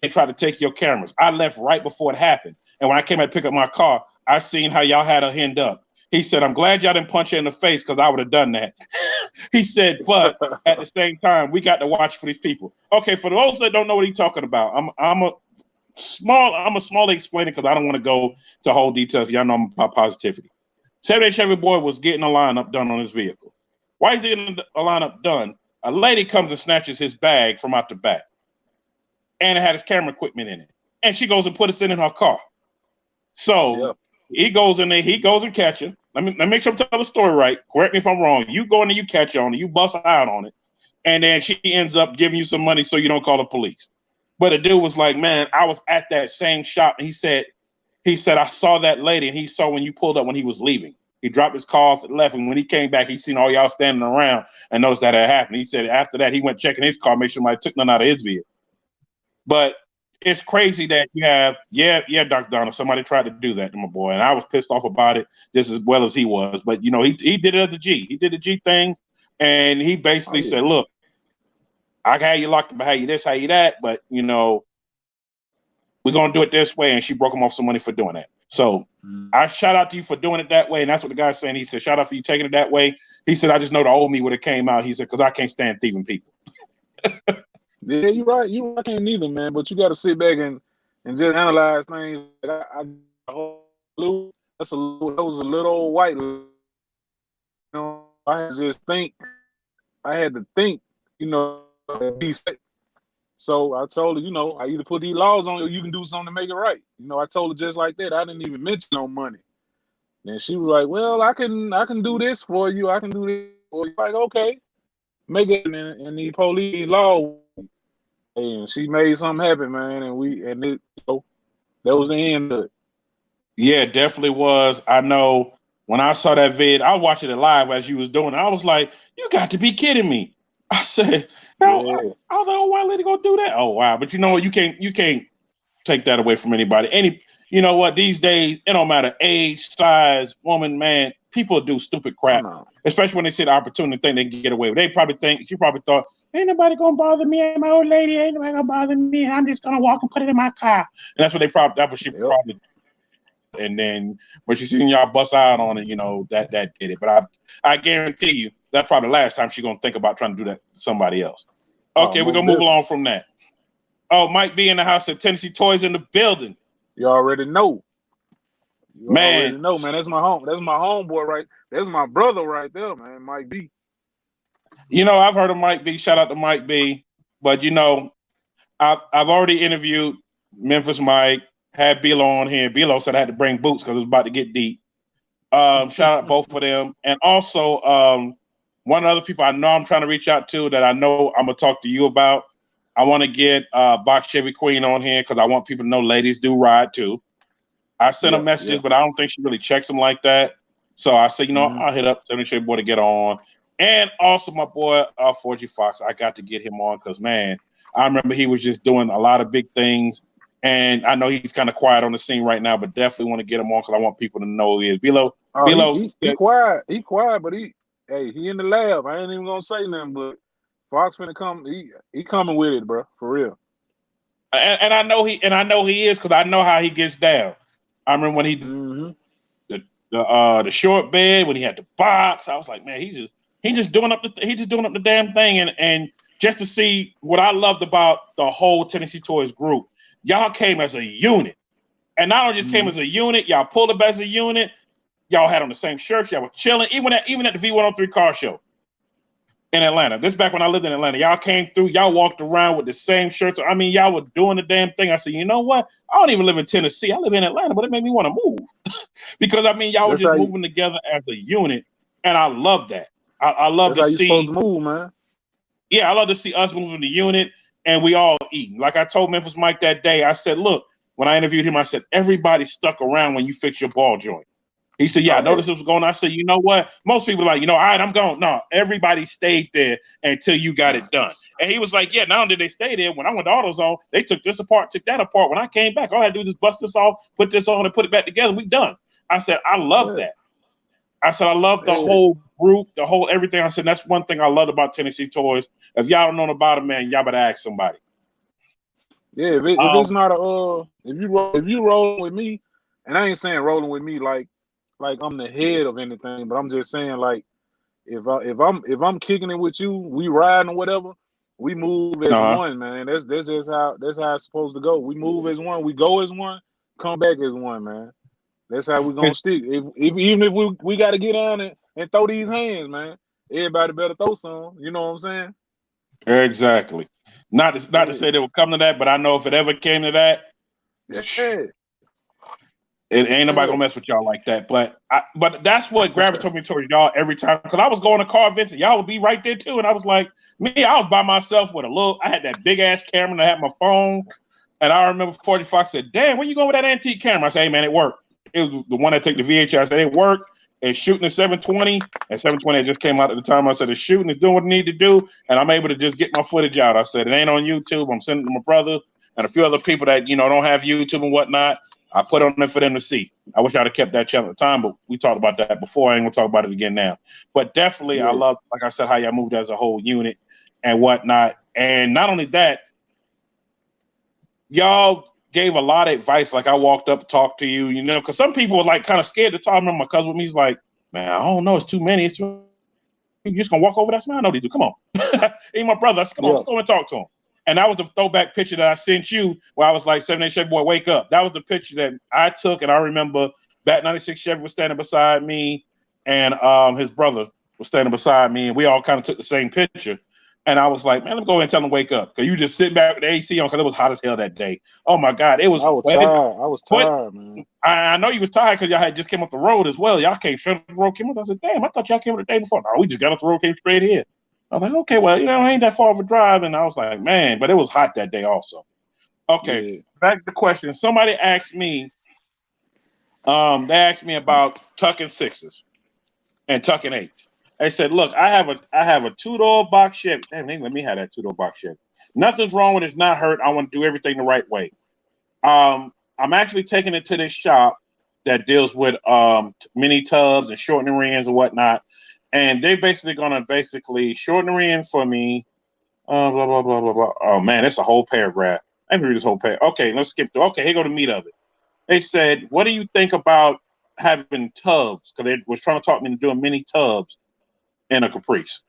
they tried to take your cameras. I left right before it happened. And when I came to pick up my car, I seen how y'all had her hemmed up. He said, I'm glad y'all didn't punch her in the face because I would have done that. He said, but at the same time, we got to watch for these people. Okay, for those that don't know what he's talking about, I'm a small explainer because I don't want to go to whole details. Y'all know I'm about positivity. Saturday Chevyboi was getting a lineup done on his vehicle. While he's getting a lineup done, a lady comes and snatches his bag from out the back. And it had his camera equipment in it. And she goes and puts it in her car. So he goes in there, he goes and catch her. Let me make sure I'm telling the story right. Correct me if I'm wrong. You go in there, you catch her on it, you bust her out on it, and then she ends up giving you some money so you don't call the police. But the dude was like, man, I was at that same shop. And he said, I saw that lady, and he saw when you pulled up when he was leaving. He dropped his car off and left, and when he came back, he seen all y'all standing around and noticed that had happened. He said after that, he went checking his car, make sure nobody took none out of his vehicle. But it's crazy that you have, Dr. Donald, somebody tried to do that to my boy, and I was pissed off about it just as well as he was. But, he did it as a G. He did the G thing, and he basically said, look, I can have you locked up, I have you this, have you that, but, we're going to do it this way, and she broke him off some money for doing that. So I shout out to you for doing it that way, and that's what the guy's saying. He said, shout out for you taking it that way. He said, I just know the old me would have came out. He said, because I can't stand thieving people. Yeah, you're right. I can't neither, man. But you got to sit back and just analyze things. That was a little white. I had to just think. I had to think. Be safe. So I told her, I either put these laws on or you can do something to make it right. I told her just like that. I didn't even mention no money. And she was like, well, I can do this for you. I can do this for you. Like, okay, make it. And the police law. And she made something happen, man. That was the end of it. Yeah, it definitely was. I know when I saw that vid, I watched it live as you was doing it. I was like, you got to be kidding me. I said, no, I was like, oh, why lady gonna do that? Oh wow. But you know what? You can't take that away from anybody. You know what? These days, it don't matter age, size, woman, man, people do stupid crap. Especially when they see the opportunity and think they can get away with it. She probably thought, ain't nobody gonna bother me, ain't my old lady, ain't nobody gonna bother me. I'm just gonna walk and put it in my car. And that's what she probably. And then when she seen y'all bust out on it, that did it. But I guarantee you that's probably the last time she's gonna think about trying to do that to somebody else. Okay, we're gonna move along from that. Oh, Mike B in the house at Tennessee Toys in the building. You already know. Man, That's my homeboy, right? That's my brother right there, man. Mike B. I've heard of Mike B. Shout out to Mike B. But I've already interviewed Memphis Mike, had Bilo on here. Bilo said I had to bring boots because it was about to get deep. Shout out both of them. And also one of the other people I know I'm trying to reach out to that I know I'm gonna talk to you about. I want to get Box Chevy Queen on here because I want people to know ladies do ride too. I sent her messages, but I don't think she really checks them like that. So I said, I'll hit up Chevyboi to get on. And also my boy 4G Fox, I got to get him on because, man, I remember he was just doing a lot of big things. And I know he's kind of quiet on the scene right now, but definitely want to get him on because I want people to know who he is. Bilo, he quiet. He quiet, but he in the lab. I ain't even gonna say nothing, but Fox finna come. He coming with it, bro, for real. And I know he is because I know how he gets down. I remember when he the short bed, when he had the box. I was like, man, he just doing up the damn thing. And just to see what I loved about the whole Tennessee Toys group, y'all came as a unit, and not only just came as a unit, y'all pulled up as a unit. Y'all had on the same shirts. Y'all were chilling, even at the V103 car show in Atlanta. This is back when I lived in Atlanta. Y'all came through. Y'all walked around with the same shirts. I mean, y'all were doing the damn thing. I said, you know what? I don't even live in Tennessee. I live in Atlanta, but it made me want to move because I mean, y'all were just moving together as a unit, and I love that. I love to see. That's how you supposed to move, man. Yeah, I love to see us moving the unit, and we all eating. Like I told Memphis Mike that day, I said, look, when I interviewed him, I said, everybody stuck around when you fix your ball joint. He said, yeah, I noticed it was going on. I said, you know what? Most people are like, all right, I'm going. No, everybody stayed there until you got it done. And he was like, yeah, not only did they stay there, when I went to AutoZone, they took this apart, took that apart. When I came back, all I had to do was just bust this off, put this on, and put it back together. We done. I said, I love that. I said, I love the whole group, the whole everything. I said, that's one thing I love about Tennessee Toys. If y'all don't know about it, man, y'all better ask somebody. Yeah, if it's not if you rolling with me, and I ain't saying rolling with me like I'm the head of anything, but I'm just saying like if I'm kicking it with you, we riding or whatever, we move as one, man. That's just how it's supposed to go. We move as one, we go as one, come back as one, man. That's how we gonna stick. Even if we got to get down and throw these hands, man. Everybody better throw some. You know what I'm saying? Exactly. Not to say they will come to that, but I know if it ever came to that, it ain't nobody gonna mess with y'all like that. But that's what gravitated me towards y'all every time. Because I was going to car events and y'all would be right there too. And I was like, I was by myself with I had that big ass camera and I had my phone. And I remember 40 Fox said, damn, where you going with that antique camera? I said, hey man, it worked. It was the one that took the VHS. I said, it worked. It's shooting at 720. And 720 just came out at the time. I said, it's shooting, it's doing what it need to do. And I'm able to just get my footage out. I said, it ain't on YouTube. I'm sending it to my brother and a few other people that, don't have YouTube and whatnot. I put on it for them to see. I wish I'd have kept that channel at the time, but we talked about that before. I ain't gonna talk about it again now. But definitely, I love, like I said, how y'all moved as a whole unit and whatnot. And not only that, y'all gave a lot of advice. Like I walked up, talked to you, because some people were like kind of scared to talk. I remember my cousin with me. He's like, man, I don't know. It's too many. You just gonna walk over that? I know these do. Come on. Even my brother, I said, come on, let's go and talk to him. And that was the throwback picture that I sent you where I was like, 7'8" Chevyboi, wake up. That was the picture that I took. And I remember that 96 Chevy was standing beside me and his brother was standing beside me. And we all kind of took the same picture. And I was like, man, let me go ahead and tell him to wake up. Because you just sit back with the AC on because it was hot as hell that day. Oh, my God. I was tired, man. I know you was tired because y'all had just came up the road as well. Y'all came straight up the road. I said, damn, I thought y'all came up the day before. No, we just got up the road, came straight here. I was like, okay, well, it ain't that far of a drive. And I was like, man, but it was hot that day also. Okay, back to the question. Somebody asked me, they asked me about tucking sixes and tucking eights. They said, look, I have a two-door box Chevy. Damn, they let me have that two-door box Chevy. Nothing's wrong with it. It's not hurt. I want to do everything the right way. I'm actually taking it to this shop that deals with mini tubs and shortening rims and whatnot. And they're basically going to shorten the rim for me. Blah, blah, blah, blah, blah. Oh, man, that's a whole paragraph. Let me read this whole paragraph. Okay, let's skip through. Okay, here go the meat of it. They said, what do you think about having tubs? Because they was trying to talk me into doing mini tubs in a Caprice.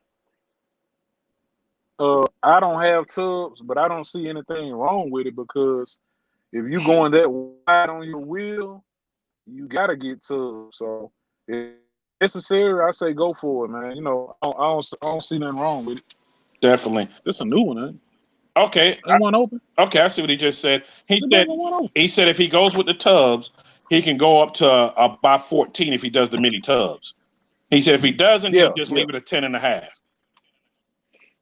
I don't have tubs, but I don't see anything wrong with it because if you're going that wide on your wheel, you got to get tubs. So if necessary, I say go for it, man. I don't see nothing wrong with it. Definitely. This is a new one, eh? Okay. Ain't one open? Okay, I see what he just said. He said if he goes with the tubs, he can go up to about 14 if he does the mini tubs. He said if he doesn't, he'll just leave it at 10.5.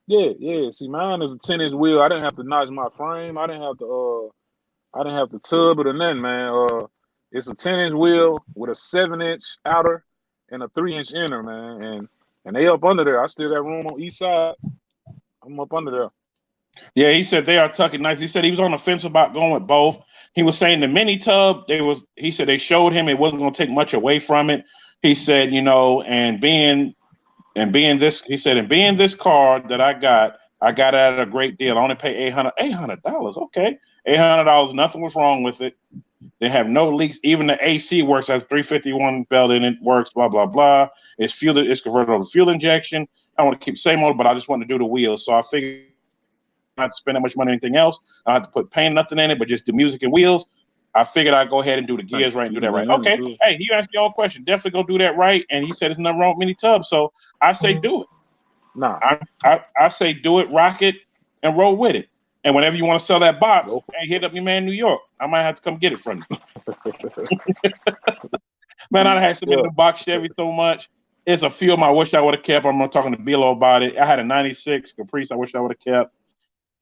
Yeah. See, mine is a 10-inch wheel. I didn't have to notch my frame. I didn't have to tub it or nothing, man. It's a 10-inch wheel with a 7-inch outer and a 3-inch inner, man. And they up under there. I still got room on each side. I'm up under there. Yeah, he said they are tucking nice. He said he was on the fence about going with both. He was saying the mini tub, he said they showed him it wasn't going to take much away from it. He said, and being this car that I got, I got it at a great deal. I only pay $800. Okay, $800. Nothing was wrong with it. They have no leaks. Even the AC works. Has 351 belt in it. Works. Blah blah blah. It's fuel. It's converted over fuel injection. I want to keep the same motor, but I just want to do the wheels. So I figured not to spend that much money on anything else. I don't have to put paint nothing in it, but just the music and wheels. I figured I'd go ahead and do the gears right and do that right. Okay. Hey, you asked me all question. Definitely go do that right. And he said there's nothing wrong with mini tubs. So I say do it. Nah. I say do it, rock it, and roll with it. And whenever you want to sell that box, hey, hit up your man in New York. I might have to come get it from you. Man, I had some in the box Chevy so much. It's a few of them I wish I would have kept. I'm talking to Bilo about it. I had a 96 Caprice I wish I would have kept.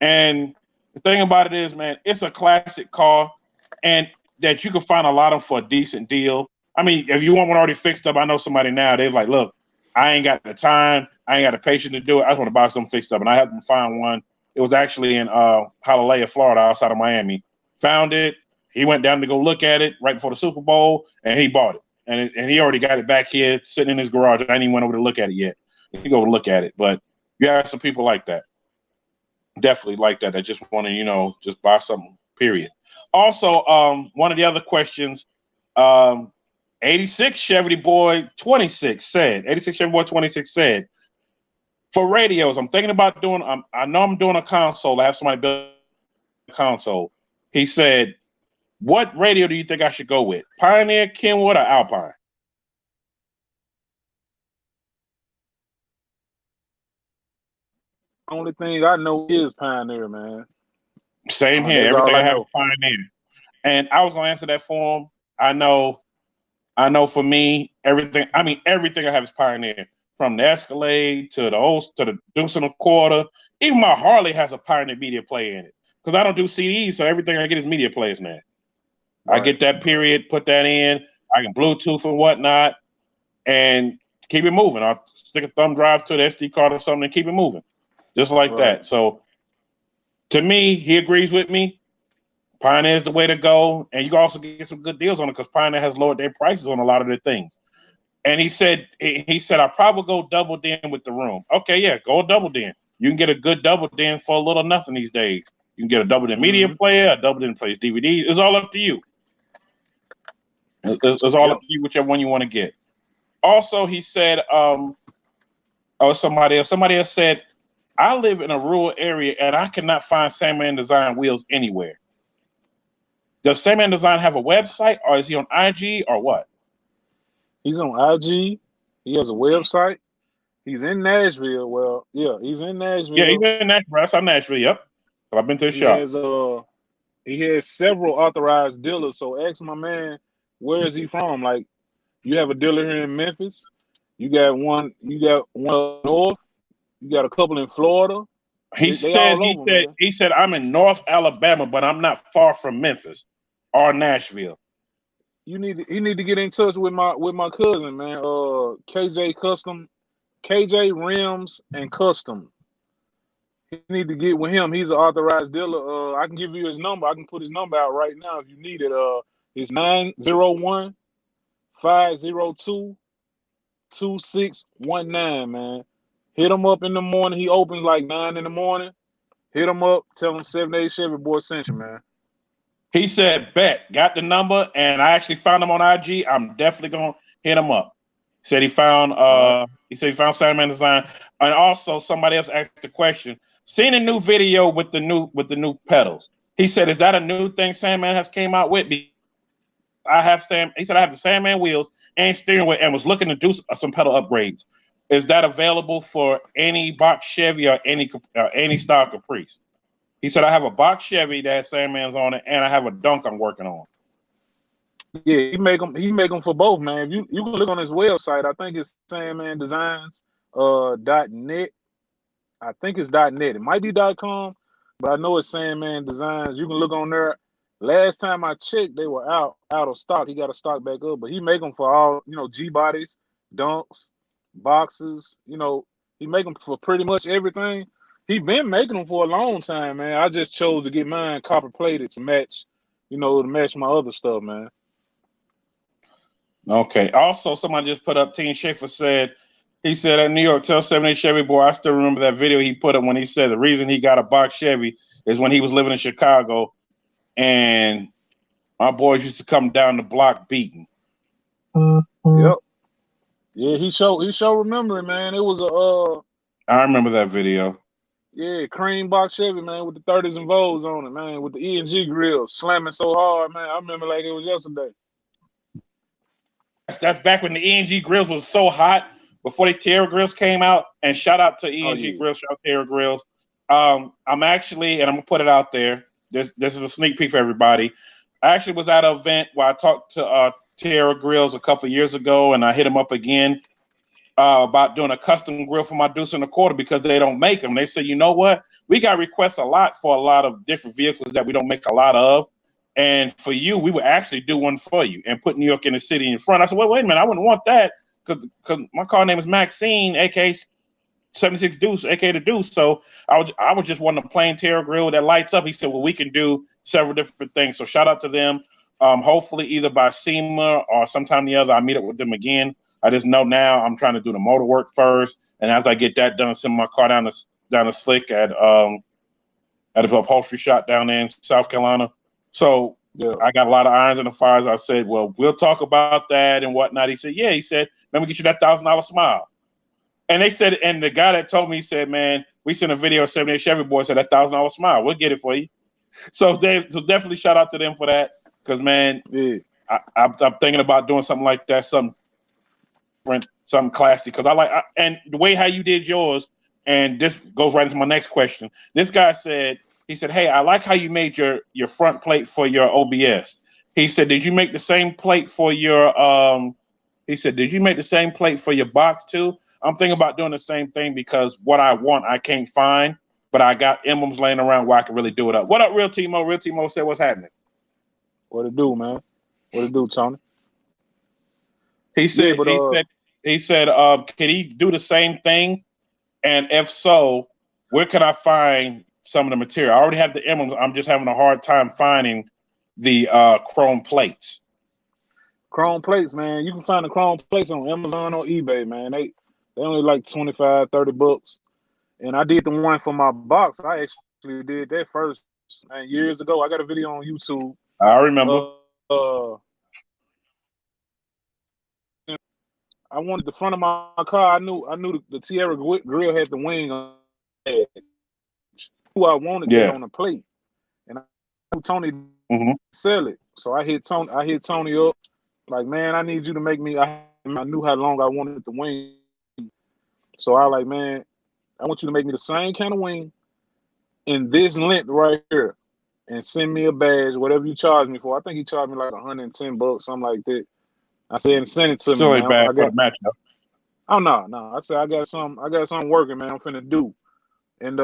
And the thing about it is, man, it's a classic car, and that you can find a lot of them for a decent deal. I mean, if you want one already fixed up, I know somebody now, they're like, look, I ain't got the time. I ain't got the patience to do it. I just want to buy something fixed up. And I helped them find one. It was actually in Hialeah, Florida, outside of Miami. Found it. He went down to go look at it right before the Super Bowl, and he bought it. And he already got it back here sitting in his garage. I didn't even went over to look at it yet. He go look at it. But you have some people like that. Definitely like that just want to, just buy something, period. Also, one of the other questions, 86 Chevyboi 26 said, 86 Chevyboi 26 said, for radios, I'm thinking about doing, I know I'm doing a console. I have somebody build a console. He said, what radio do you think I should go with? Pioneer, Kenwood, or Alpine? Only thing I know is Pioneer, man. Same here. Everything I have is Pioneer. And I was going to answer that for him. I know for me, everything I have is Pioneer. From the Escalade to the Deuce and a Quarter. Even my Harley has a Pioneer media player in it. Because I don't do CDs, so everything I get is media players now. Right. I get that period, put that in. I can Bluetooth and whatnot, and keep it moving. I'll stick a thumb drive to the SD card or something and keep it moving. Just like that. So to me, he agrees with me. Pioneer is the way to go. And you can also get some good deals on it because Pioneer has lowered their prices on a lot of their things. And he said, I'll probably go double din with the room. Okay, yeah, go double din. You can get a good double din for a little nothing these days. You can get a double din media player, a double din plays DVD. It's all up to you. It's all up to you, whichever one you want to get. Also, he said, somebody else said, I live in a rural area and I cannot find Sandman Design wheels anywhere. Does Sandman Design have a website, or is he on IG, or what? He's on IG. He has a website. He's in Nashville. Well, yeah, he's in Nashville. Yeah, he's in Nashville. I saw Nashville, yep. But I've been to the shop. He has several authorized dealers. So ask my man, where is he from? Like, you have a dealer here in Memphis. You got one up north. You got a couple in Florida. He said, I'm in North Alabama, but I'm not far from Memphis or Nashville. He need to get in touch with my cousin, man. KJ Rims and Custom. You need to get with him. He's an authorized dealer. I can give you his number. I can put his number out right now if you need it. It's 901-502-2619, man. Hit him up in the morning. He opens like 9 in the morning. Hit him up. Tell him 7-8 Chevyboi sent you, man. He said, bet. Got the number, and I actually found him on IG. I'm definitely going to hit him up. Said he found Sandman Design. And also somebody else asked the question, seen a new video with the new pedals. He said, is that a new thing Sandman has came out with? He said, I have the Sandman wheels and steering wheel and was looking to do some pedal upgrades. Is that available for any box Chevy or any style Caprice? He said, I have a box Chevy that has Sandman's on it, and I have a Dunk I'm working on. Yeah, he make them for both, man. You can look on his website. I think it's sandmandesigns.net. I think it's .net. It might be .com, but I know it's Sandman Designs. You can look on there. Last time I checked, they were out of stock. He got to stock back up, but he make them for all, G bodies, Dunks, boxes. He make them for pretty much everything. He been making them for a long time, man. I just chose to get mine copper plated to match, to match my other stuff, man. Okay. Also, somebody just put up, Teen Schaefer said, He said at New York, tell 78 Chevyboi, I still remember that video he put up when he said the reason he got a box Chevy is when he was living in Chicago and my boys used to come down the block beating. Yep. Yeah, he showed remembering, man. It was I remember that video. Yeah, cream box Chevy, man, with the 30s and Vogues on it, man, with the E&G grill slamming so hard, man. I remember like it was yesterday. That's back when the E&G grills was so hot before the Tierra grills came out. And shout out to E&G Grills, shout out to Tierra grills. I'm actually, and I'm gonna put it out there. This is a sneak peek for everybody. I actually was at an event where I talked to Tierra Grills a couple of years ago, and I hit them up again about doing a custom grill for my Deuce and a Quarter because they don't make them. They said, you know what? We got requests a lot for a lot of different vehicles that we don't make a lot of. And for you, we would actually do one for you and put New York in the city in front. I said, wait a minute, I wouldn't want that because my car name is Maxine, aka 76 Deuce, aka the Deuce. So I was just wanting a plain Tierra grill that lights up. He said, well, we can do several different things. So shout out to them. Hopefully either by SEMA or sometime the other, I meet up with them again. I just know now I'm trying to do the motor work first, and as I get that done, send my car down the slick at an upholstery shop down there in South Carolina. So yeah. I got a lot of irons in the fires. I said, well, we'll talk about that and whatnot. He said, yeah. He said, let me get you that $1,000 smile. And they said, and the guy that told me, he said, man, we sent a video of 78 Chevyboi, said that $1,000 smile. We'll get it for you. So definitely shout out to them for that. Because, man, yeah. I'm thinking about doing something like that, something classy. Because and the way how you did yours, and this goes right into my next question. This guy said, he said, hey, I like how you made your front plate for your OBS. He said, did you make the same plate for your, did you make the same plate for your box too? I'm thinking about doing the same thing because what I want, I can't find, but I got emblems laying around where I can really do it up. What up, Real Timo? Real Timo said, what's happening? What it do, man? What it do, Tony? He said, can he do the same thing? And if so, where can I find some of the material? I already have the emblems. I'm just having a hard time finding the chrome plates. Chrome plates, man. You can find the chrome plates on Amazon or eBay, man. They only like 25, 30 bucks. And I did the one for my box. I actually did that first, man, years ago. I got a video on YouTube. I remember. I wanted the front of my car. I knew the Tierra grill had the wing on it. Who I wanted that on the plate. And I knew Tony sell it. So I hit Tony up. Like, man, I need you to make me. I knew how long I wanted the wing. So I like, man, I want you to make me the same kind of wing in this length right here. And send me a badge, whatever you charge me for. I think he charged me like $110, something like that. I said, send it to Still me. Ain't bad for the match, though. Oh no. I said I got something working, man. I'm finna do. And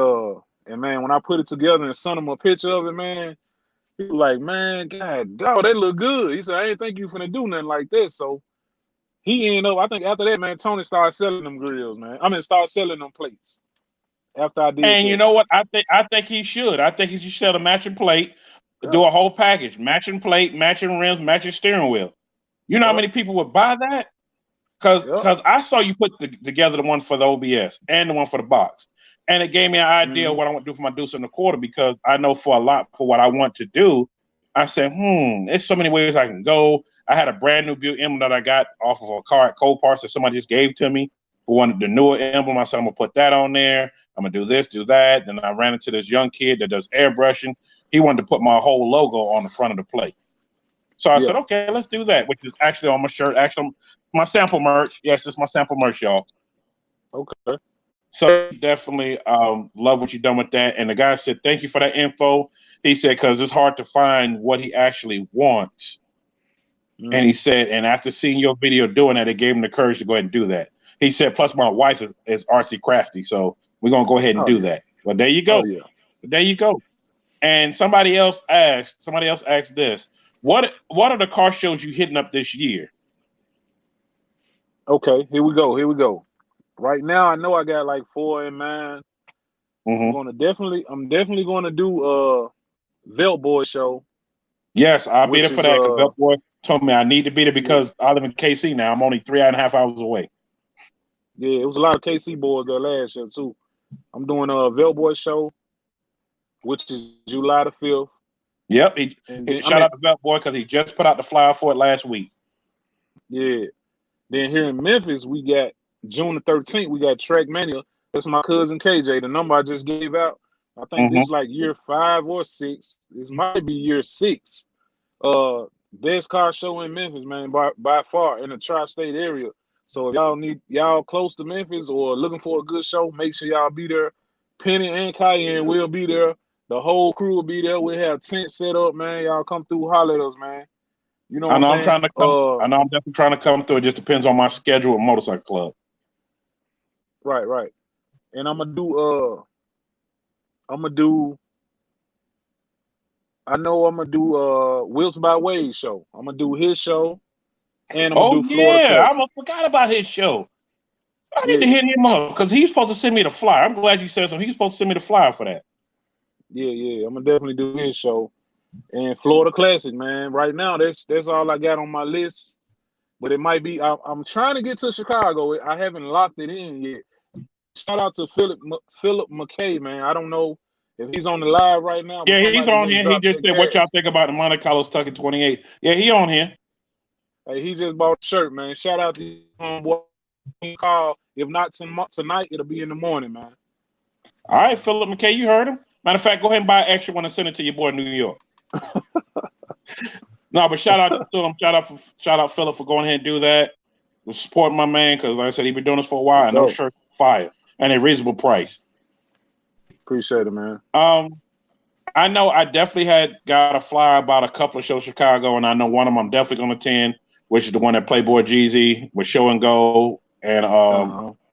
man, when I put it together and sent him a picture of it, man, he was like, man, God, dog, they look good. He said, I didn't think you finna do nothing like this. So he ended up, I think after that, man, Tony started selling them grills, man. Started selling them plates. After I did and that. You know what? I think he should. I think he should sell a matching plate, do a whole package, matching plate, matching rims, matching steering wheel. You know how many people would buy that? Because I saw you put together the one for the OBS and the one for the box. And it gave me an idea of what I want to do for my Deuce and a Quarter because I know for what I want to do, I said, there's so many ways I can go. I had a brand new Buick emblem that I got off of a car at Cold Parts that somebody just gave to me for one of the newer emblem. I said, I'm going to put that on there. I'm going to do this, do that. Then I ran into this young kid that does airbrushing. He wanted to put my whole logo on the front of the plate. So I said, okay, let's do that, which is actually on my shirt, actually my sample merch. Yes, it's my sample merch, y'all. Okay. So definitely love what you've done with that. And the guy said, thank you for that info. He said, because it's hard to find what he actually wants. And he said, and after seeing your video doing that, it gave him the courage to go ahead and do that. He said, plus my wife is artsy crafty. So we're going to go ahead and do that. Well, there you go. There you go. And somebody else asked this. What are the car shows you hitting up this year? Okay, here we go. Right now, I know I got like 4 in mind. I'm definitely going to do Chevyboi show. Yes, I'll be there for that. Because Chevyboi told me I need to be there because I live in KC now. I'm only 3.5 hours away. Yeah, it was a lot of KC boys there last year too. I'm doing a Veltboy show, which is July the 5th. Yep. And then Shout out to Belt Boy because he just put out the flyer for it last week. yeah. Then here in Memphis, we got June the 13th, we got Track Mania. That's my cousin KJ. The number I just gave out. I think this is like year 5 or 6. This might be year 6. Best car show in Memphis, man, by far in the tri-state area. So if y'all close to Memphis or looking for a good show, make sure y'all be there. Penny and Cayenne will be there. The whole crew will be there. We have tents set up, man. Y'all come through, holler at us, man. You know what I'm saying? I'm trying to come. I know I'm definitely trying to come through. It just depends on my schedule at Motorcycle Club. Right. And I'm gonna do Wills by Wade show. I'm gonna do his show, and I'm gonna do Florida I Classic. almost forgot about his show. I need to hit him up because he's supposed to send me the flyer. I'm glad you said so. He's supposed to send me the flyer for that. Yeah. I'm gonna definitely do his show. And Florida Classic, man. Right now, that's all I got on my list. But it might be. I'm trying to get to Chicago. I haven't locked it in yet. Shout out to Philip McKay, man. I don't know if he's on the live right now. Yeah, he's on here. He just said, "What y'all think about the Monte Carlo Tucky 28?" Yeah, he on here. Hey, he just bought a shirt, man. Shout out to homeboy. Call. If not tonight, it'll be in the morning, man. All right, Philip McKay, you heard him. Matter of fact, go ahead and buy an extra one and send it to your boy in New York. No, but shout out to him. Shout out Philip for going ahead and do that. Support my man because, like I said, he's been doing this for a while. And those shirts fire and a reasonable price. Appreciate it, man. I know I definitely got a flyer about a couple of shows in Chicago, and I know one of them I'm definitely going to attend, which is the one that Playboy Jeezy with Show and Go and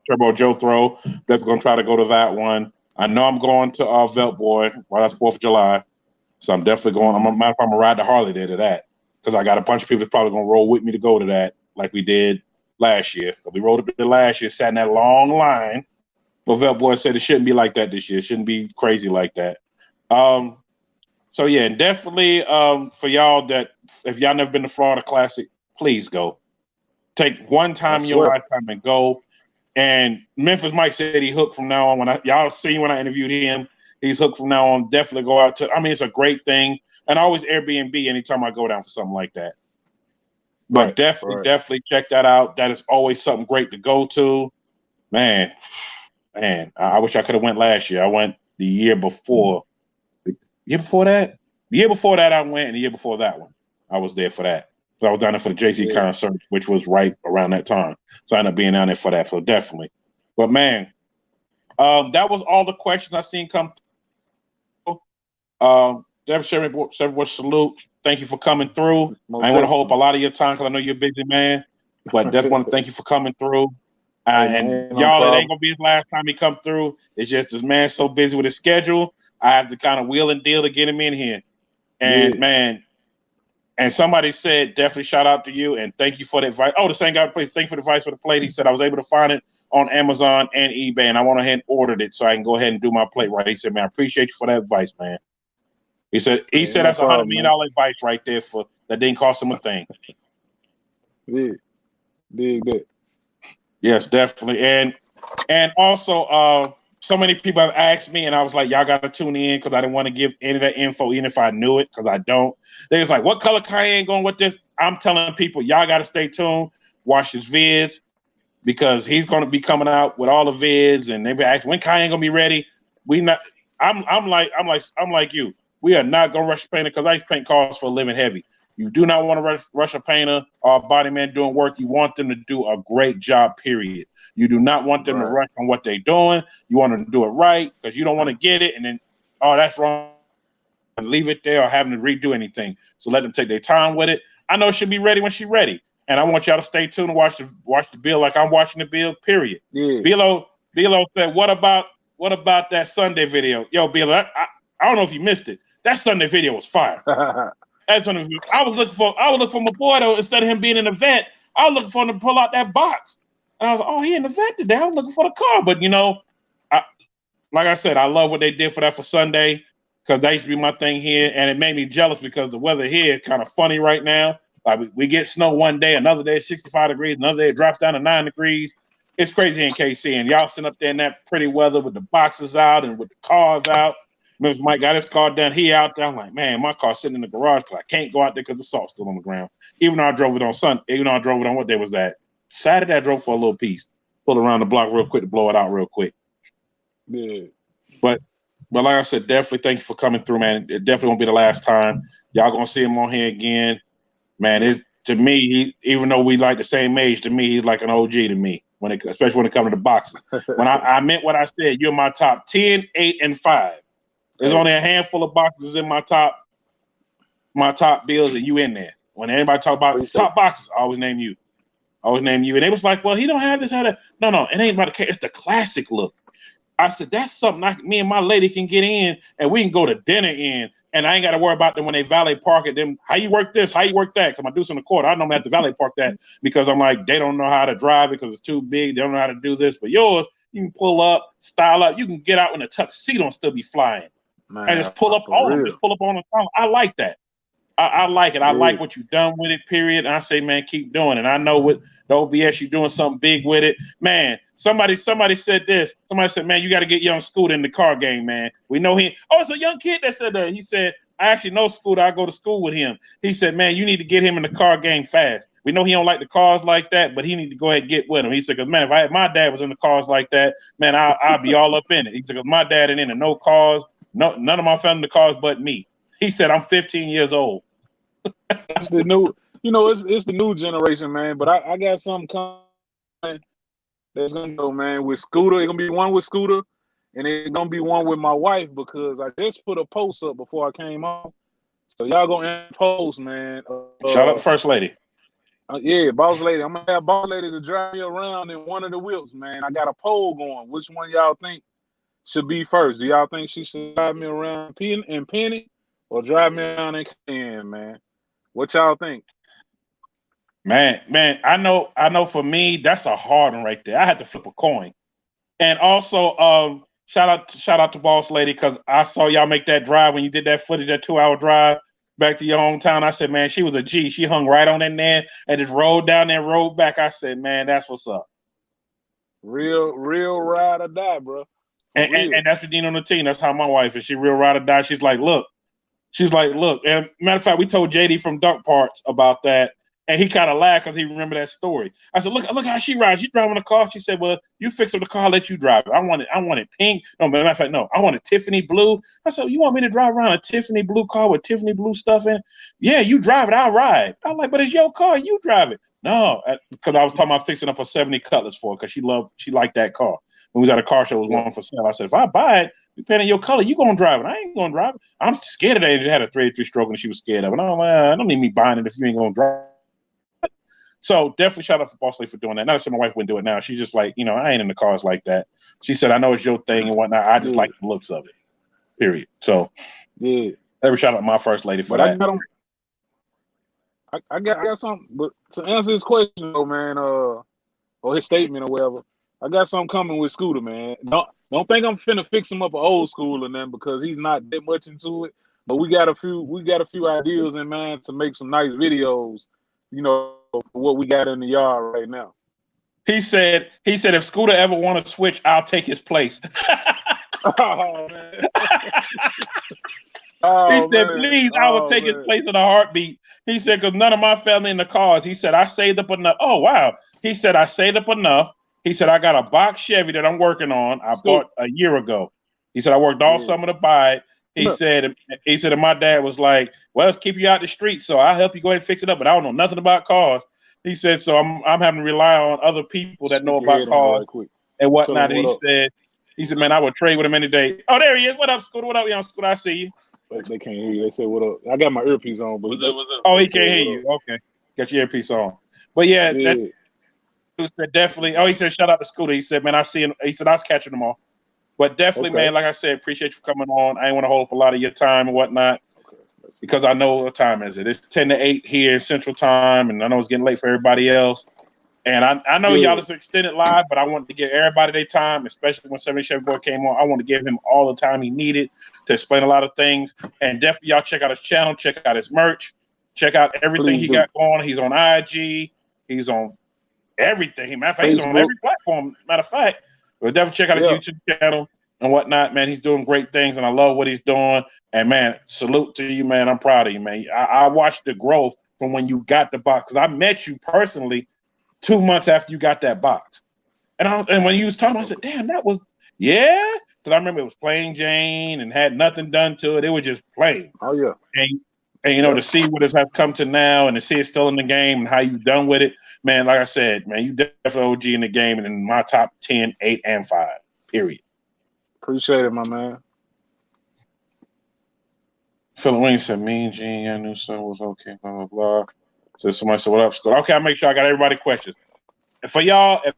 Turbo Joe Throw. Definitely going to try to go to that one. I know I'm going to Veltboy while that's 4th of July. So I'm definitely going. I'm going to ride the Harley there to that because I got a bunch of people that's probably going to roll with me to go to that like we did last year. So we rolled up there last year, sat in that long line. But Veltboy said it shouldn't be like that this year. It shouldn't be crazy like that. So, yeah, definitely for y'all that if y'all never been to Florida Classic, please go. Take one time in your lifetime and go. And Memphis Mike said he hooked from now on. Y'all see when I interviewed him, he's hooked from now on. Definitely go out to. I mean, it's a great thing, and I always Airbnb anytime I go down for something like that. But definitely check that out. That is always something great to go to. Man, I wish I could have went last year. I went the year before. The year before that, I went, and the year before that one, I was there for that. So I was down there for the Jay-Z concert, which was right around that time. So I ended up being down there for that. So definitely. But man, that was all the questions I seen come through. Chevyboi, salute. Thank you for coming through. I ain't want to hold up a lot of your time because I know you're a busy man. But definitely want to thank you for coming through. And y'all, it ain't going to be his last time he come through. It's just this man's so busy with his schedule. I have to kind of wheel and deal to get him in here. And man, and somebody said, definitely shout out to you and thank you for the advice. Oh, the same guy, please. Thank you for the advice for the plate. He said I was able to find it on Amazon and eBay, and I went ahead and ordered it so I can go ahead and do my plate right. He said, man, I appreciate you for that advice, man. He said that's $100 million advice right there for that didn't cost him a thing. Big bit. Yes, definitely. And also, so many people have asked me, and I was like, y'all got to tune in because I didn't want to give any of that info, even if I knew it, because I don't. They was like, what color Cayenne going with this? I'm telling people, y'all got to stay tuned, watch his vids, because he's going to be coming out with all the vids, and they be asking, when Cayenne going to be ready? I'm like you. We are not going to rush a painter because ice paint costs for a living heavy. You do not want to rush a painter or a body man doing work. You want them to do a great job, period. You do not want them to rush on what they're doing. You want them to do it right because you don't want to get it and then, oh, that's wrong, and leave it there or having to redo anything. So let them take their time with it. I know she'll be ready when she's ready. And I want y'all to stay tuned and watch the bill like I'm watching the bill, period. Yeah. Bilo said, what about that Sunday video? Yo, Bilo, I don't know if you missed it. That Sunday video was fire. I was looking for my boy though. Instead of him being in the vet, I was looking for him to pull out that box. And I was like, oh, he in the vet today. I was looking for the car. But like I said, I love what they did for Sunday because that used to be my thing here, and it made me jealous because the weather here is kind of funny right now. Like we get snow one day, another day it's 65 degrees, another day it drops down to 9 degrees. it's crazy in KC, and y'all sitting up there in that pretty weather with the boxes out and with the cars out. Mr. Mike got his car done. He out there. I'm like, man, my car's sitting in the garage because I can't go out there because the salt's still on the ground. Even though I drove it on Sunday, even though I drove it on what day was that? Saturday, I drove for a little piece. Pulled around the block real quick to blow it out real quick. Yeah. But like I said, definitely thank you for coming through, man. It definitely won't be the last time. Y'all gonna see him on here again. Man, to me, even though we like the same age, to me, he's like an OG to me, especially when it comes to the boxes. When I meant what I said, you're my top 10, 8, and 5. There's only a handful of boxes in my top bills, and you in there. When anybody talk about top boxes, I always name you. And they was like, well, he don't have this, how that. No, it ain't about the case. It's the classic look. I said, that's something me and my lady can get in, and we can go to dinner in, and I ain't got to worry about them when they valet park at them. How you work this? How you work that? Because my dude's in the court. I normally have to valet park that because I'm like, they don't know how to drive it because it's too big. They don't know how to do this. But yours, you can pull up, style up. You can get out when the tuxedo and still be flying. Man, and just pull up on them. Just pull up on them. I like that. I like it. I like what you've done with it, period. And I say, man, keep doing it. I know with the OBS, you're doing something big with it. Man, somebody said this. Somebody said, man, you got to get young Scooter in the car game, man. We know him. Oh, it's a young kid that said that. He said, I actually know Scooter. I go to school with him. He said, man, you need to get him in the car game fast. We know he don't like the cars like that, but he need to go ahead and get with him. He said, because, man, if my dad was in the cars like that, man, I'd be all up in it. He said, because my dad ain't into no cars. No, none of my family in the cars but me. He said, I'm 15 years old. It's the new, it's the new generation, man. But I got something coming that's gonna go, man. With Scooter, it's gonna be one with Scooter, and it's gonna be one with my wife because I just put a post up before I came on. So y'all gonna post, man. Shout out to First Lady. Yeah, Boss Lady. I'm gonna have Boss Lady to drive me around in one of the whips, man. I got a poll going. Which one y'all think should be first? Do y'all think she should drive me around in Penny or drive me around in Cayenne, man? What y'all think? Man, I know for me, that's a hard one right there. I had to flip a coin. And also, shout out to Boss Lady, because I saw y'all make that drive when you did that footage, that 2-hour drive back to your hometown. I said, man, she was a G. She hung right on in there and just rolled down there, rolled back. I said, man, that's what's up. Real ride or die, bro. And that's the Dean on the team. That's how my wife is. She real ride or die. She's like, look. And matter of fact, we told JD from Dunk Parts about that, and he kind of laughed because he remembered that story. I said, look how she rides. You driving the car? She said, well, you fix up the car, I'll let you drive it. I want it pink. No, matter of fact, no, I want it Tiffany blue. I said, you want me to drive around a Tiffany blue car with Tiffany blue stuff in it? Yeah, you drive it, I'll ride. I'm like, but it's your car, you drive it. No, because I was talking about fixing up a 70 Cutlass for her because she liked that car. When we was at a car show, it was one for sale. I said, if I buy it, depending on your color, you gonna drive it. I ain't gonna drive it. I'm scared of that. It had a 383 stroke and she was scared of it. I'm like, I don't need me buying it if you ain't gonna drive it. So definitely shout out for Boss Lady for doing that. Not that my wife wouldn't do it now. She's just like, I ain't in the cars like that. She said, I know it's your thing and whatnot. I just like the looks of it. Period. So every shout out to my First Lady for that. I got something, but to answer his question though, man, or his statement or whatever, I got something coming with Scooter, man. Don't think I'm finna fix him up an old school and then because he's not that much into it. But we got a few ideas in mind to make some nice videos, for what we got in the yard right now. He said if Scooter ever want to switch, I'll take his place. Oh man. He said, please, I will take his place in a heartbeat. He said, because none of my family in the cars. He said, I saved up enough. Oh, wow. He said, I saved up enough. He said, I got a box Chevy that I'm working on. I bought a year ago. He said, I worked all summer to buy it. He said, and my dad was like, well, let's keep you out the street. So I'll help you go ahead and fix it up. But I don't know nothing about cars. He said, so I'm having to rely on other people that know about cars and whatnot. And he said, man, I would trade with him any day. Oh, there he is. What up, Scooter? What up, young Scooter? I see you. They can't hear you. They said, what up? I got my earpiece on. But oh, he can't hear you. Okay. Got your earpiece on. But yeah. That definitely. Oh, he said, shout out to Scooter. He said, man, I see him. He said, I was catching them all. But definitely, man, like I said, appreciate you coming on. I ain't want to hold up a lot of your time and whatnot because I know what time is it. It's 10 to 8 here in Central Time, and I know it's getting late for everybody else. And I know y'all is extended live, but I wanted to give everybody their time, especially when Chevyboi came on. I want to give him all the time he needed to explain a lot of things. And definitely, y'all check out his channel, check out his merch, check out everything he got going on. He's on IG. He's on everything. Matter of fact, he's on Facebook. every platform. Matter of fact, but definitely check out his YouTube channel and whatnot, man. He's doing great things, and I love what he's doing. And man, salute to you, man. I'm proud of you, man. I watched the growth from when you got the box, because I met you personally 2 months after you got that box. And when you was talking, I said, damn, that was, yeah. Because I remember it was plain Jane and had nothing done to it. It was just plain. Oh, yeah. And you know, to see what it's have come to now and to see it still in the game and how you done with it, man, like I said, man, you definitely OG in the game and in my top 10, 8, and 5, period. Appreciate it, my man. Philip Wayne said, Mean Gene, I knew something was okay, blah, blah, blah. So somebody said, what up, Scott? Okay, I'll make sure I got everybody questions. And for y'all, if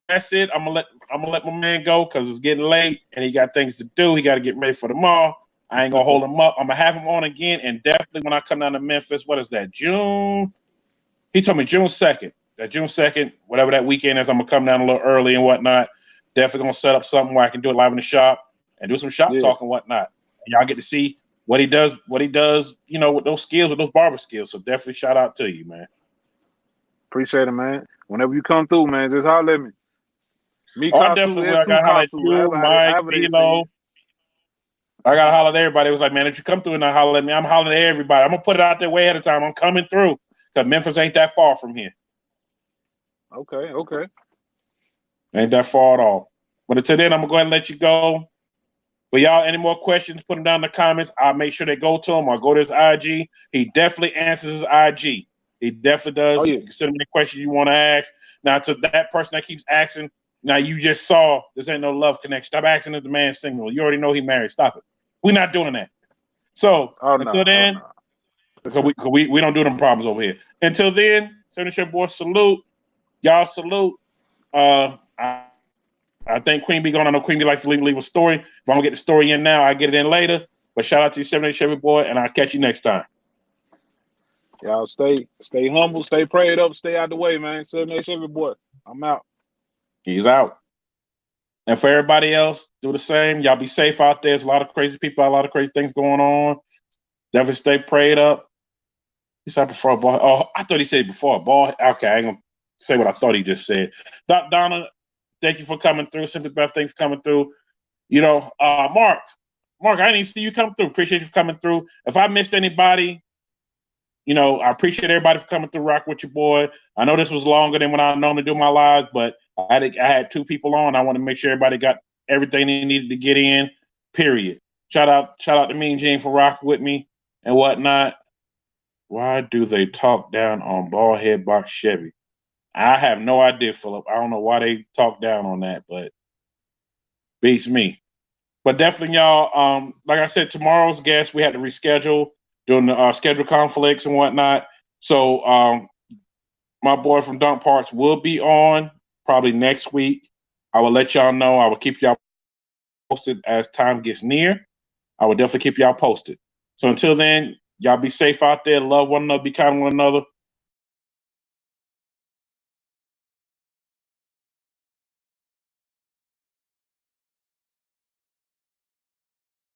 that's it, I'm gonna let my man go because it's getting late and he got things to do. He got to get ready for tomorrow. I ain't gonna hold him up. I'm gonna have him on again, and definitely when I come down to Memphis, what is that? June? He told me June 2nd. That June 2nd, whatever that weekend is, I'm gonna come down a little early and whatnot. Definitely gonna set up something where I can do it live in the shop and do some shop talk and whatnot. And y'all get to see what he does, you know, with those skills, with those barber skills. So definitely shout out to you, man. Appreciate it, man. Whenever you come through, man, just holler at me. I definitely will. I gotta holler at you, Mike, you know. I gotta holler at everybody. It was like, man, if you come through and not holler at me, I'm hollering at everybody. I'm gonna put it out there way ahead of time. I'm coming through because Memphis ain't that far from here. Okay. Ain't that far at all. But until then, I'm gonna go ahead and let you go. For y'all, any more questions, put them down in the comments. I'll make sure they go to him or go to his IG. He definitely answers his IG. He definitely does. You can send him any question you want to ask. Now, to that person that keeps asking, now you just saw this ain't no love connection. Stop asking if the man's single. You already know he married. Stop it. We're not doing that. So until then, because we don't do them problems over here. Until then, Signature Boy, salute. Y'all salute. I think Queen Bee going. I know Queen Bee likes to leave a story. If I don't get the story in now, I get it in later. But shout out to you, 78 Chevyboi, and I'll catch you next time. Y'all stay humble, stay prayed up, stay out the way, man. 78 Chevyboi. I'm out. He's out. And for everybody else, do the same. Y'all be safe out there. There's a lot of crazy people, a lot of crazy things going on. Definitely stay prayed up. He said before a ball. Oh, I thought he said before a ball. Okay, I ain't gonna say what I thought he just said. Donna, thank you for coming through. Simply Beth, thanks for coming through. You know, Mark, I didn't even see you come through. Appreciate you for coming through. If I missed anybody, you know, I appreciate everybody for coming through. Rock with your boy. I know this was longer than when I normally do my lives, but I had 2 people on. I want to make sure everybody got everything they needed to get in. Period. Shout out to Mean Gene for rocking with me and whatnot. Why do they talk down on bald head box Chevy? I have no idea, Philip. I don't know why they talk down on that, but beats me. But definitely, y'all, like I said, tomorrow's guest, we had to reschedule during the schedule conflicts and whatnot. So my boy from Dunk Parts will be on probably next week. I will let y'all know. I will keep y'all posted as time gets near. I will definitely keep y'all posted. So until then, y'all be safe out there. Love one another. Be kind to one another.